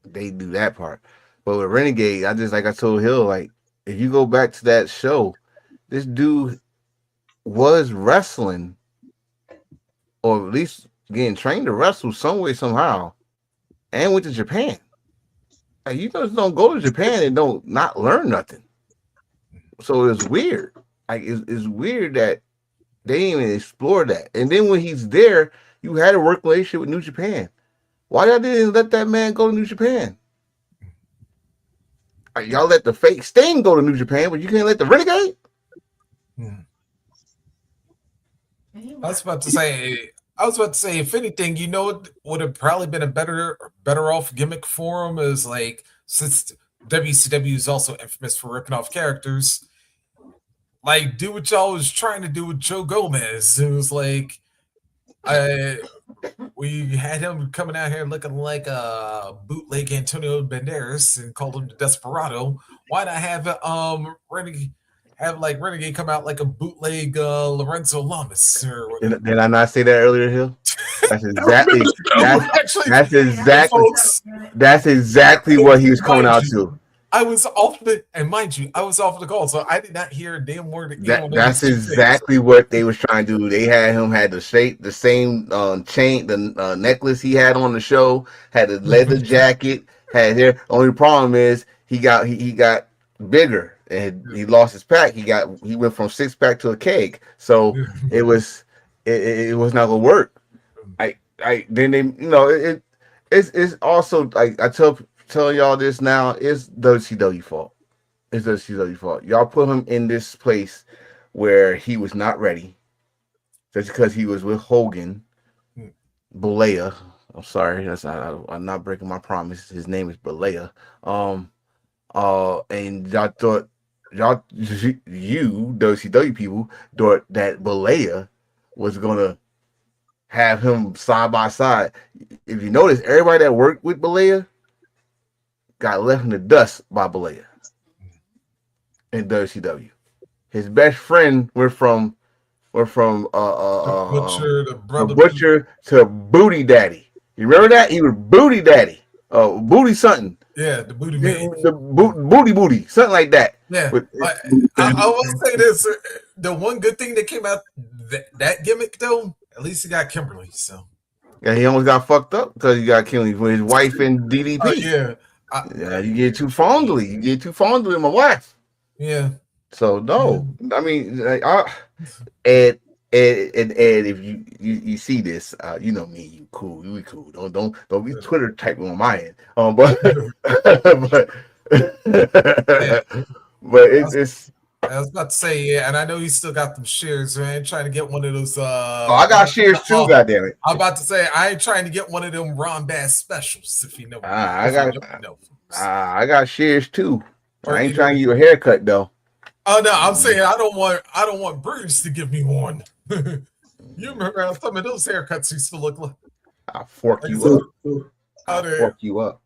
D: they do that part. But with Renegade, I told Hill, if you go back to that show, this dude was wrestling, or at least getting trained to wrestle some way, somehow, and went to Japan. You just don't go to Japan and don't not learn nothing. So it's weird. It's weird that they didn't even explore that. And then when he's there, you had a work relationship with New Japan. Why y'all didn't let that man go to New Japan? Y'all let the fake Sting go to New Japan, but you can't let the Renegade?
B: I was about to say, if anything, what would have probably been a better off gimmick for him is since WCW is also infamous for ripping off characters, do what y'all was trying to do with Joe Gomez. It was we had him coming out here looking like a bootleg Antonio Banderas and called him the Desperado. Why not have Renegade come out like a bootleg Lorenzo Lamas?
D: Did I not say that earlier, Hill? That's exactly that's exactly what he was coming out to.
B: I was off the call, so I did not hear a damn word.
D: That's exactly what they was trying to do. They had him the same chain, the necklace he had on the show, had the leather jacket, had hair. Only problem is he got bigger and he lost his pack. He went from 6-pack to a keg, so it was not gonna work. like then they, it's also like I tell y'all this now. It's WCW fault. It's WCW fault. Y'all put him in this place where he was not ready, just because he was with Hogan,
B: Hmm.
D: Balea. I'm sorry, I'm not breaking my promise. His name is Balea. Um, and y'all thought you WCW people thought that Balea was gonna have him side by side. If you notice, everybody that worked with Balea got left in the dust by Balea in WCW. His best friend went from
B: The butcher, the
D: a
B: brother butcher.
D: butcher to booty daddy. You remember that? He was booty daddy. Booty something.
B: Yeah, the booty man.
D: The booty something like that.
B: Yeah,
D: But
B: I will say this: the one good thing that came out that gimmick, though, at least he got Kimberly. So,
D: yeah, he almost got fucked up because he got killed with his wife and
B: oh
D: DDP.
B: yeah,
D: Yeah, you get too fondly. You get too fondly with my wife.
B: yeah,
D: So
B: yeah.
D: no, I mean, and and if you see this, you know me, you cool, we cool. Don't be Twitter typing on my end. But but
B: Yeah.
D: but
B: I was,
D: it's
B: I was about to say, yeah, and I know he still got them shares, man. Trying to get one of those.
D: oh, I got shares too. Goddamn it!
B: I'm about to say I ain't trying to get one of them Ron Bass specials. If you know,
D: I
B: if you
D: got
B: don't know, folks.
D: I got shares too.
B: Or
D: I ain't trying
B: either.
D: to get you a haircut though.
B: Oh no, I'm saying I don't want Bruce to give me one. You remember how some of those haircuts used to look like?
D: I'll fork
B: Like I
D: you
B: said,
D: up.
B: oh,
D: I'll fork you up.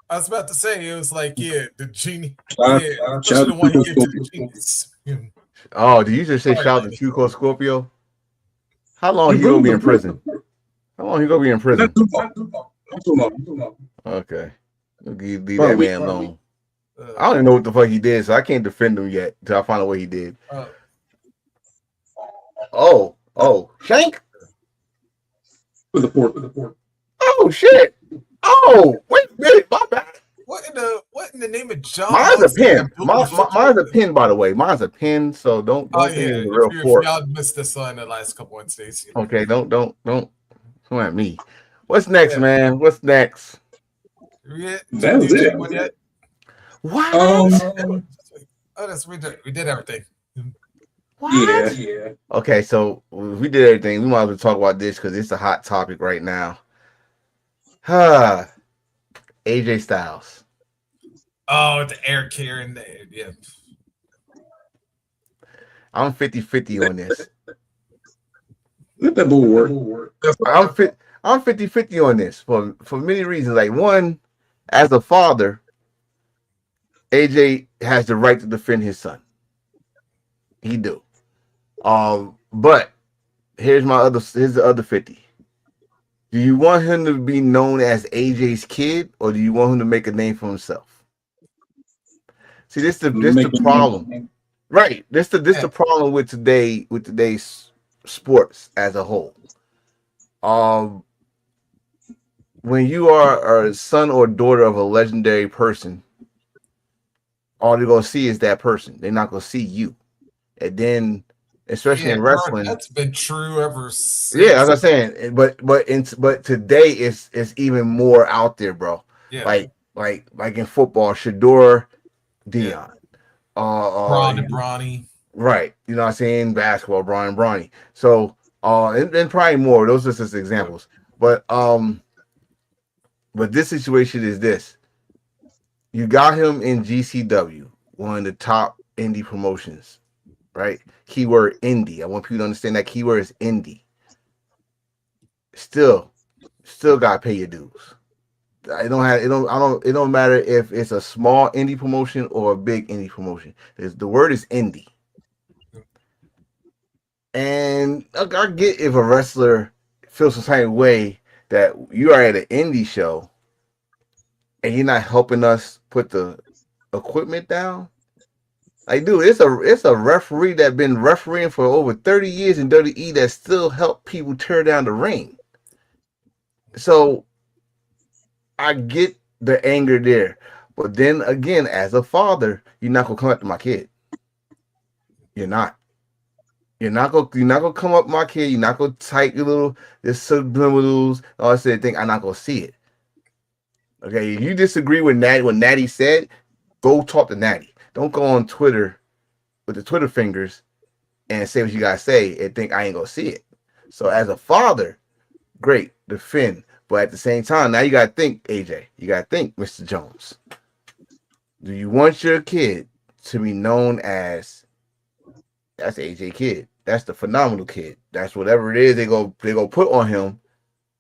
B: I was about to say it was like, yeah, the genie,
A: Shout
B: yeah,
A: shout
B: especially the
A: out
B: one
A: to
B: he gave to the
A: Scorpio.
B: genius.
D: Oh, did you just say
B: Sorry,
D: shout out to
B: lady.
D: True Cold Scorpio? How long
A: Your
D: he gonna be
A: brother,
D: in prison? How long he gonna be in
A: not
D: prison?
A: too long. Not too long.
D: Okay. Leave
A: About a
D: that
A: week.
D: man alone. I
B: Uh,
D: don't even know what the fuck he did, so I can't defend him yet until I find out what he did.
B: uh,
D: Oh, Shank?
A: For the port.
D: Oh shit. Oh, wait a minute, my bad.
B: what in the name of John
D: Mine's a
B: Moxley
D: pin.
B: and Bill
D: Mine's a
B: Fitzgerald?
D: pin, by the way. Mine's a pin, so
B: Oh
D: don't think
B: yeah,
D: it's a
B: if
D: real
B: you if
D: fork.
B: y'all missed this on the last couple Wednesdays,
D: Okay, don't come at me. What's next,
B: yeah,
D: man? What's next?
B: did we
A: That
B: do
A: was
B: J
A: it.
B: one yet?
D: What?
B: Oh, that's we did everything.
A: Yeah.
D: What? Okay, so we did everything. We might as well talk about this because it's a hot topic right now. AJ Styles.
B: Oh, the air care and yeah.
D: I'm 50-50 on this.
A: Let that bull work. That's
D: I'm 50-50 on this for many reasons. Like one, as a father, AJ has the right to defend his son. He do. But here's the other 50. Do you want him to be known as AJ's kid, or do you want him to make a name for himself? See, this the
A: making
D: problem. Right. This the
B: Yeah.
D: problem with today's sports as a whole. Um when you are a son or daughter of a legendary person, all they're gonna see is that person. They're not gonna see you. And then, especially
B: Yeah,
D: in
B: bro,
D: wrestling,
B: that's been true ever
D: yeah, as
B: since.
D: I was saying, but today it's even more out there, bro.
B: Yeah,
D: Like in football, Shador,
B: yeah.
D: Dion, uh,
B: Braun
D: uh,
B: and Brawny.
D: right? You know what I'm saying? Basketball, Brian Bronny. So, and probably more. Those are just
B: Yeah.
D: examples. But this situation is this: you got him in GCW, one of the top indie promotions, right? Keyword indie. I want people to understand that keyword is indie. Still, still got to pay your dues. It don't matter if it's a small indie promotion or a big indie promotion. The word is indie. And I get if a wrestler feels the same way that you are at an indie show and you're not helping us put the equipment down. Like, dude, it's a referee that been refereeing for over 30 years in WWE that still help people tear down the ring. So I get the anger there. But then again, as a father, you're not gonna come after my kid. You're not. you're not gonna come up my kid. You're not gonna type your little this subliminals, all that sort of thing. I'm not gonna see it. Okay, if you disagree with Natty, what Natty said, go talk to Natty. Don't go on Twitter with the Twitter fingers and say what you gotta say and think I ain't gonna see it. So as a father, great, defend. But at the same time, now you gotta think, AJ. You gotta think, Mr. Jones. Do you want your kid to be known as that's AJ kid? That's the phenomenal kid. That's whatever it is they go put on him,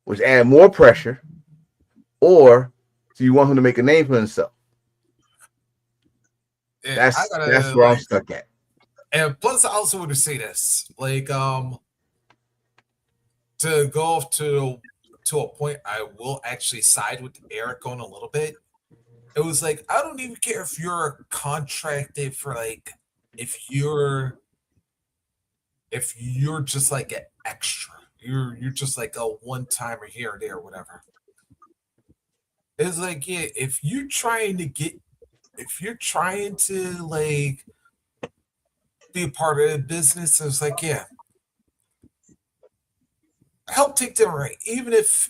D: which add more pressure. Or do you want him to make a name for himself?
B: I
D: That's
B: gotta
D: where I'm
B: like,
D: stuck at.
B: and plus I also want to say this, like, to go off to a point, I will actually side with Eric on a little bit. It was like I don't even care if you're contracted for like if you're if you're just like an extra, you're just like a one timer here or there, or whatever. It's like yeah, if you're trying to like be a part of the business, it's like yeah, help take them right, even if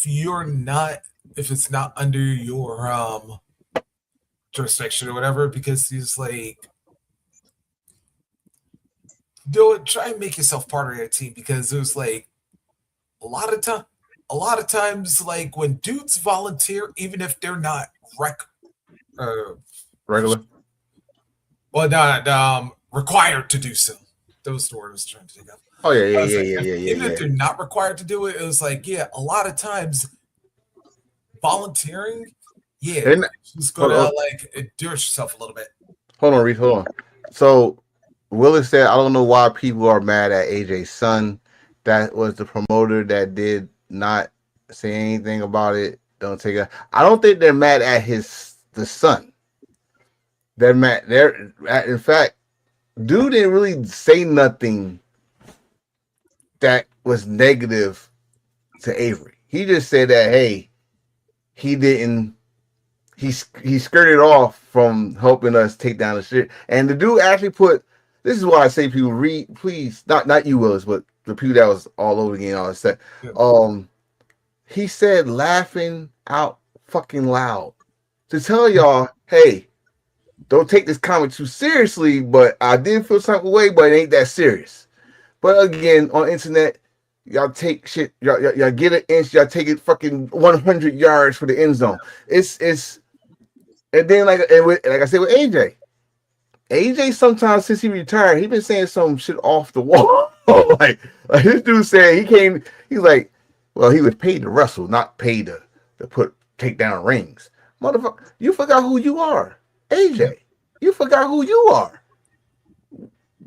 B: you're not if it's not under your jurisdiction or whatever, because he's like do it, try and make yourself part of their team because it was like a lot of time a lot of times like when dudes volunteer even if they're not rec uh,
D: Regular.
B: well not required to do so. That was the word I was trying to think of.
D: Oh yeah,
B: I
D: yeah,
B: was
D: yeah,
B: like
D: yeah, yeah, yeah,
B: even if
D: yeah.
B: they're not required to do it, it was like yeah a lot of times volunteering yeah
D: And
B: just
D: hold
B: gonna
D: on,
B: like endure yourself a little bit.
D: hold on, Reese, hold on. So Willis said, I don't know why people are mad at AJ's son. That was the promoter that did not say anything about it. Don't take it. I don't think they're mad at the son. They're mad. In fact, dude didn't really say nothing that was negative to Avery. He just said that hey, he didn't he skirted off from helping us take down the shit. And the dude actually put this is why I say people read please not you Willis, but the people that was all over again all that stuff.
B: Yeah.
D: He said laughing out fucking loud to tell y'all, hey, don't take this comment too seriously, but I did feel some way, but it ain't that serious. But again, on internet, y'all take shit, y'all get an inch, y'all take it fucking 100 yards for the end zone. It's and then like I said with AJ sometimes since he retired, he been saying some shit off the wall. like this dude said he came, he's like, well, he was paid to wrestle, not paid to put take down rings. Motherfucker, you forgot who you are. AJ. You forgot who you are.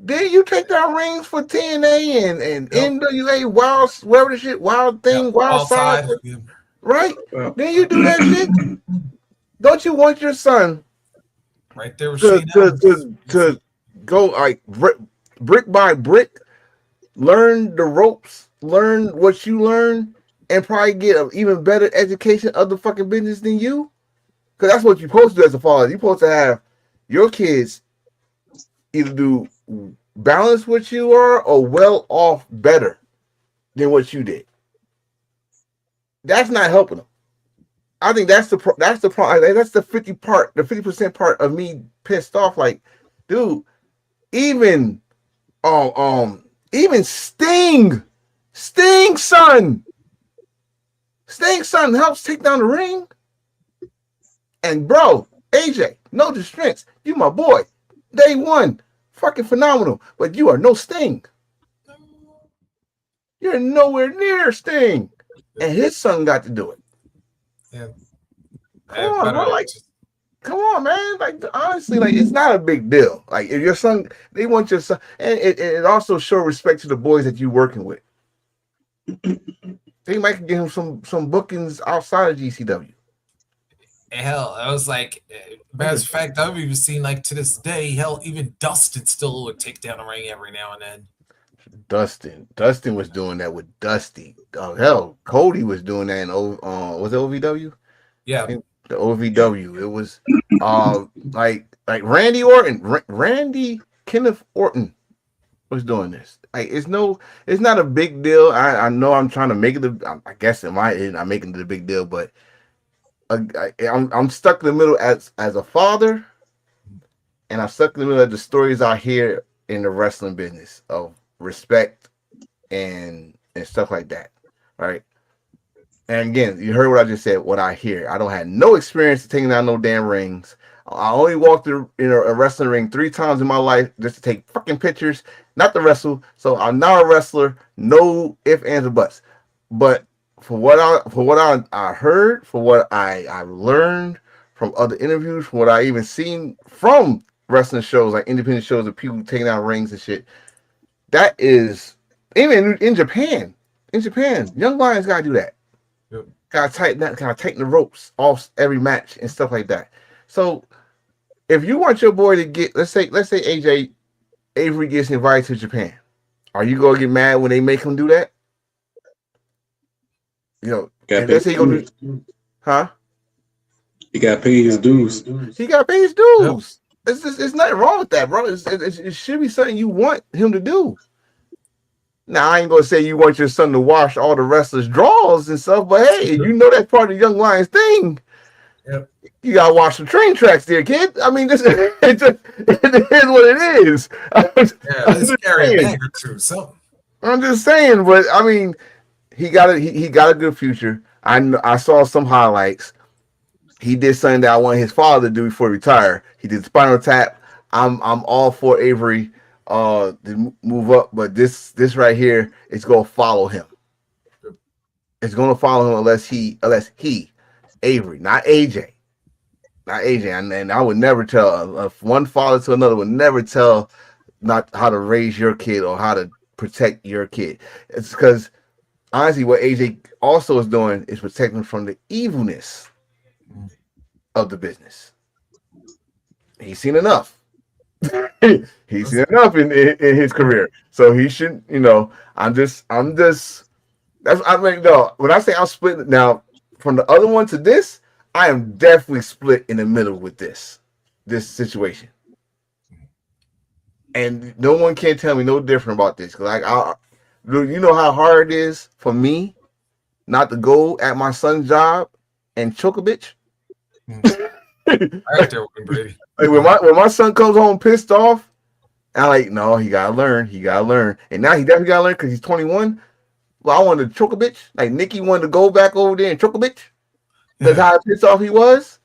D: Did you take down rings for TNA and
B: Yep.
D: NWA Wild whatever the shit, Wild
B: Yep.
D: Thing, Wild Side,
B: Outside. Yeah.
D: right?
A: Well,
D: Then you do that shit. Don't you want your son
B: Right there with
D: to
B: Shane
D: to
B: Adams.
D: to, to go like brick by brick, learn the ropes, learn what you learn, and probably get an even better education of the fucking business than you? Because that's what you're supposed to do as a father. You're supposed to have your kids either do balance what you are or well off better than what you did. That's not helping them. I think that's the problem. That's the 50% part of me pissed off. Like, dude, even um um even Sting son, Sting son helps take down the ring. And bro, AJ, no disrespect, you my boy, day one, fucking phenomenal. But you are no Sting. You're nowhere near Sting. And his son got to do it.
B: Yeah.
D: Come on, bro.
B: Better.
D: Like, come on, man. Like, honestly, like, it's not a big deal. Like, if your son, they want your son, and it also show respect to the boys that you're working with. They might give him some bookings outside of GCW.
B: Hell, I was like, matter of fact, I've even seen like to this day, hell, even Dustin still would take down a ring every now and then.
D: Dustin was doing that with Dusty. Oh hell, Cody was doing that in was it OVW? I
B: Yeah.
D: think the OVW. It was like Randy Orton. Randy Kenneth Orton was doing this. Like it's not a big deal. I know I'm trying to make it. I guess in my end, I'm making it a big deal, but I'm stuck in the middle as a father, and I'm stuck in the middle of the stories I hear in the wrestling business of respect and stuff like that, right? And again, you heard what I just said. What I hear, I don't have no experience taking down no damn rings. I only walked through a wrestling ring 3 times in my life just to take fucking pictures, not to wrestle. So I'm not a wrestler. No ifs, ands, or buts. But for what I heard, for what I learned from other interviews, from what I even seen from wrestling shows, like independent shows of people taking down rings and shit, that is even in Japan. In Japan, young lions gotta do that.
B: Yep.
D: Gotta tighten the ropes off every match and stuff like that. So if you want your boy to get, let's say AJ Avery gets invited to Japan, are you gonna get mad when they make him do that? You know, let's say he gonna do, huh?
A: He got to pay his dues.
D: He got to pay his dues. Yep. It's nothing wrong with that, bro. It should be something you want him to do. Now, I ain't gonna say you want your son to wash all the wrestlers' draws and stuff, but hey, you know that's part of the Young Lions thing.
B: Yep.
D: You gotta watch the train tracks there, kid. I mean, it is what it is.
B: Let's carry a bag or two, something.
D: I'm just saying, but I mean, he got a good future. I saw some highlights. He did something that I wanted his father to do before he retired. He did Spinal Tap. I'm all for Avery to move up, but this right here is gonna follow him. It's gonna follow him unless he Avery, not AJ. And I would never tell one father to another would never tell not how to raise your kid or how to protect your kid. It's because honestly, what AJ also is doing is protecting from the evilness of the business. He's seen enough. He's seen enough in his career, so he should. I'm just. That's I mean, no. When I say I'm split now from the other one to this, I am definitely split in the middle with this situation, and no one can tell me no different about this. Like you know how hard it is for me not to go at my son's job and choke a bitch.
B: Right there with Brady.
D: Like when my son comes home pissed off, I'm like, no, he gotta learn. And now he definitely gotta learn because he's 21. Well, I wanted to choke a bitch. Like Nikki wanted to go back over there and choke a bitch. That's how pissed off he was.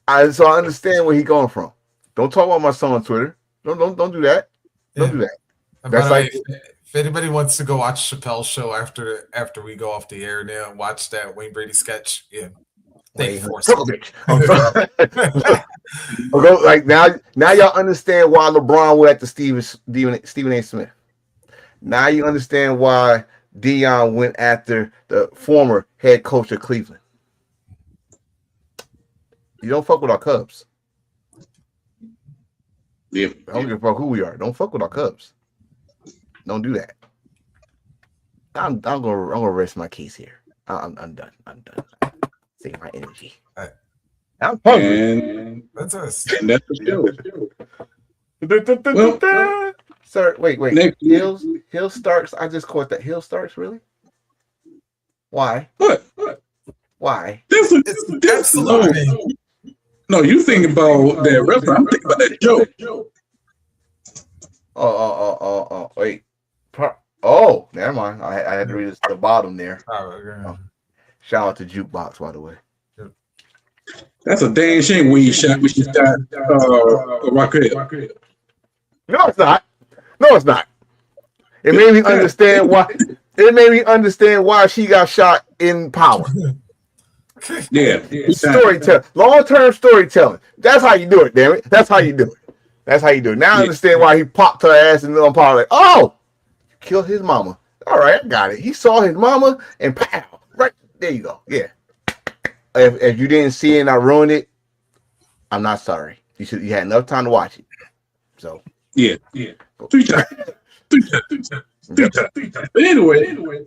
D: So I understand where he's going from. Don't talk about my son on Twitter. Don't do that. Don't do that.
B: That's like if anybody wants to go watch Chappelle's show after we go off the air now and watch that Wayne Brady sketch, yeah. Thank you for it.
D: Like now y'all understand why LeBron went after Stephen A. Smith. Now you understand why Deion went after the former head coach of Cleveland. You don't fuck with our Cubs.
A: Yeah.
D: I don't give a fuck who we are. Don't fuck with our Cubs. Don't do that. I'm gonna rest my case here. I'm done. Save my energy.
B: Right.
D: I'm hungry.
A: And
B: that's us.
A: And that's the show.
D: Well, sir, wait. Hill Starks. I just caught that. Hill Starks, really? Why?
A: What?
D: Why?
A: That's no, you think about that restaurant. I'm thinking about that joke.
D: Oh, wait. Oh, never mind. I had to read the bottom there.
B: Oh.
D: Shout out to Jukebox, by the way.
A: That's a dang shame when you shot Raquel.
D: No, it's not. It made me understand why. It made me understand why she got shot in Power.
A: Yeah.
D: Storytelling, long-term storytelling. That's how you do it, damn it. That's how you do it. Now I understand why he popped her ass in the Power. Like, oh, killed his mama. All right, I got it. He saw his mama and pow. Right there you go. Yeah. If you didn't see it and I ruined it, I'm not sorry. You had enough time to watch it. So
A: yeah. 3 times. But anyway,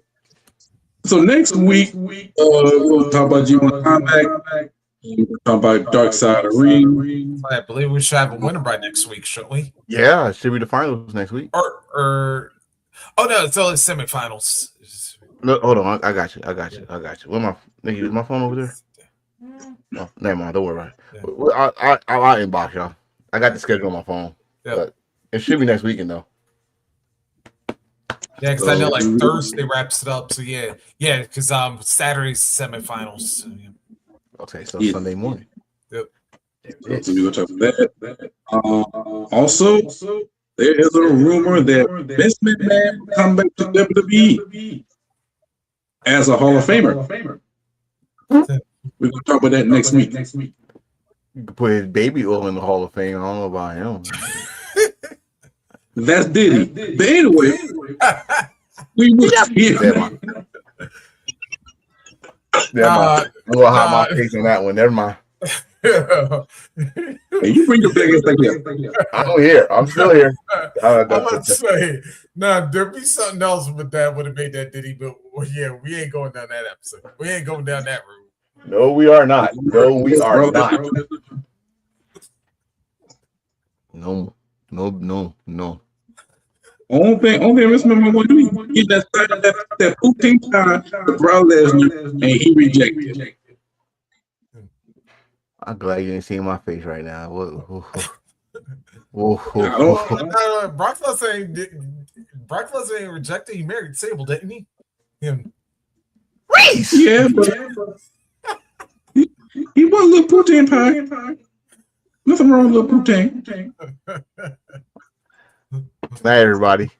A: so next week we'll talk about G1 Combat. We're talking about Dark Side of Ring.
B: I believe we should have a winner by next week, shouldn't we?
D: Yeah, it should be the finals next week.
B: Or oh no, it's only semifinals.
D: Look, hold on, I got you. Where my nigga? Is my phone over there? No, never mind. Don't worry about it.
B: Yeah.
D: I'll inbox y'all. I got the schedule on my phone, but it should be next weekend though.
B: Yeah, because I know like Thursday wraps it up. So yeah, because Saturday's semifinals. So, yeah.
D: Okay, so Sunday morning.
B: Yep.
A: So we're gonna talk about that. Also, there is a rumor that Vince McMahon will come back to WWE as a Hall of Famer. We're gonna talk about that next week.
D: You could put his baby oil in the Hall of Fame. I don't know about him.
A: That's Diddy. But anyway, we will see.
D: Never mind. I'm gonna hide my face on that one. Never mind.
A: Hey, you bring your biggest thing here.
D: I'm here. I'm still here.
B: I'm about to say, there'd be something else, but that would have made that Diddy. But yeah, we ain't going down that episode. We ain't going down that route.
D: No, we are not. No, we are not. No.
A: Only thing Vince McMahon want to do is get that poutine pie to Brown Lesnar, and he rejected.
D: I'm glad you didn't see my face right now.
B: Brock Lesnar ain't rejected. He married Sable, didn't he?
D: Reese!
A: Yeah, but he want a little poutine pie. Nothing wrong with a little poutine.
D: Not everybody.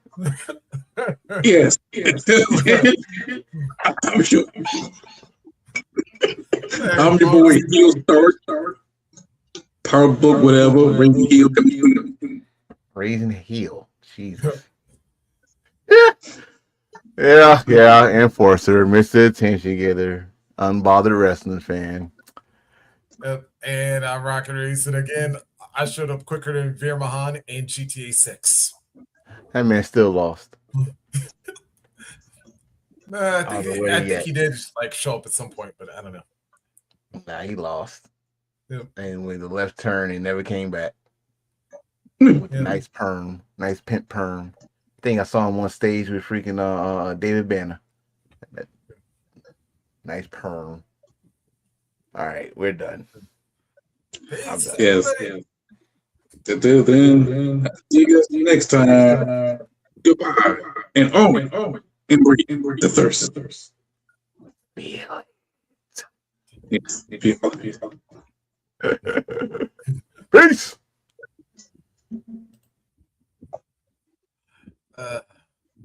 A: Yes. I'm sure. I'm the boy heel start. Power book, whatever. Raising heel.
D: Raising heel. Jesus. Yeah. Enforcer, Mr. Attention Getter, unbothered wrestling fan.
B: And I'm rocking racing again. I showed up quicker than Veer Mahan in GTA 6.
D: That man still lost.
B: I think he did show up at some point, but I don't know.
D: Nah, he lost.
B: Yep.
D: And with the left turn, he never came back. With nice perm, nice pimp perm. I think I saw him on stage with freaking David Banner. Nice perm. All right, we're done. I'm done.
A: Yes. Until then, see you guys next time. Goodbye. And Owen, the thirst. Yes.
D: Peace.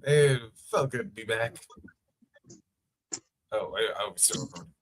B: It felt good to be back. Oh, I was still recording.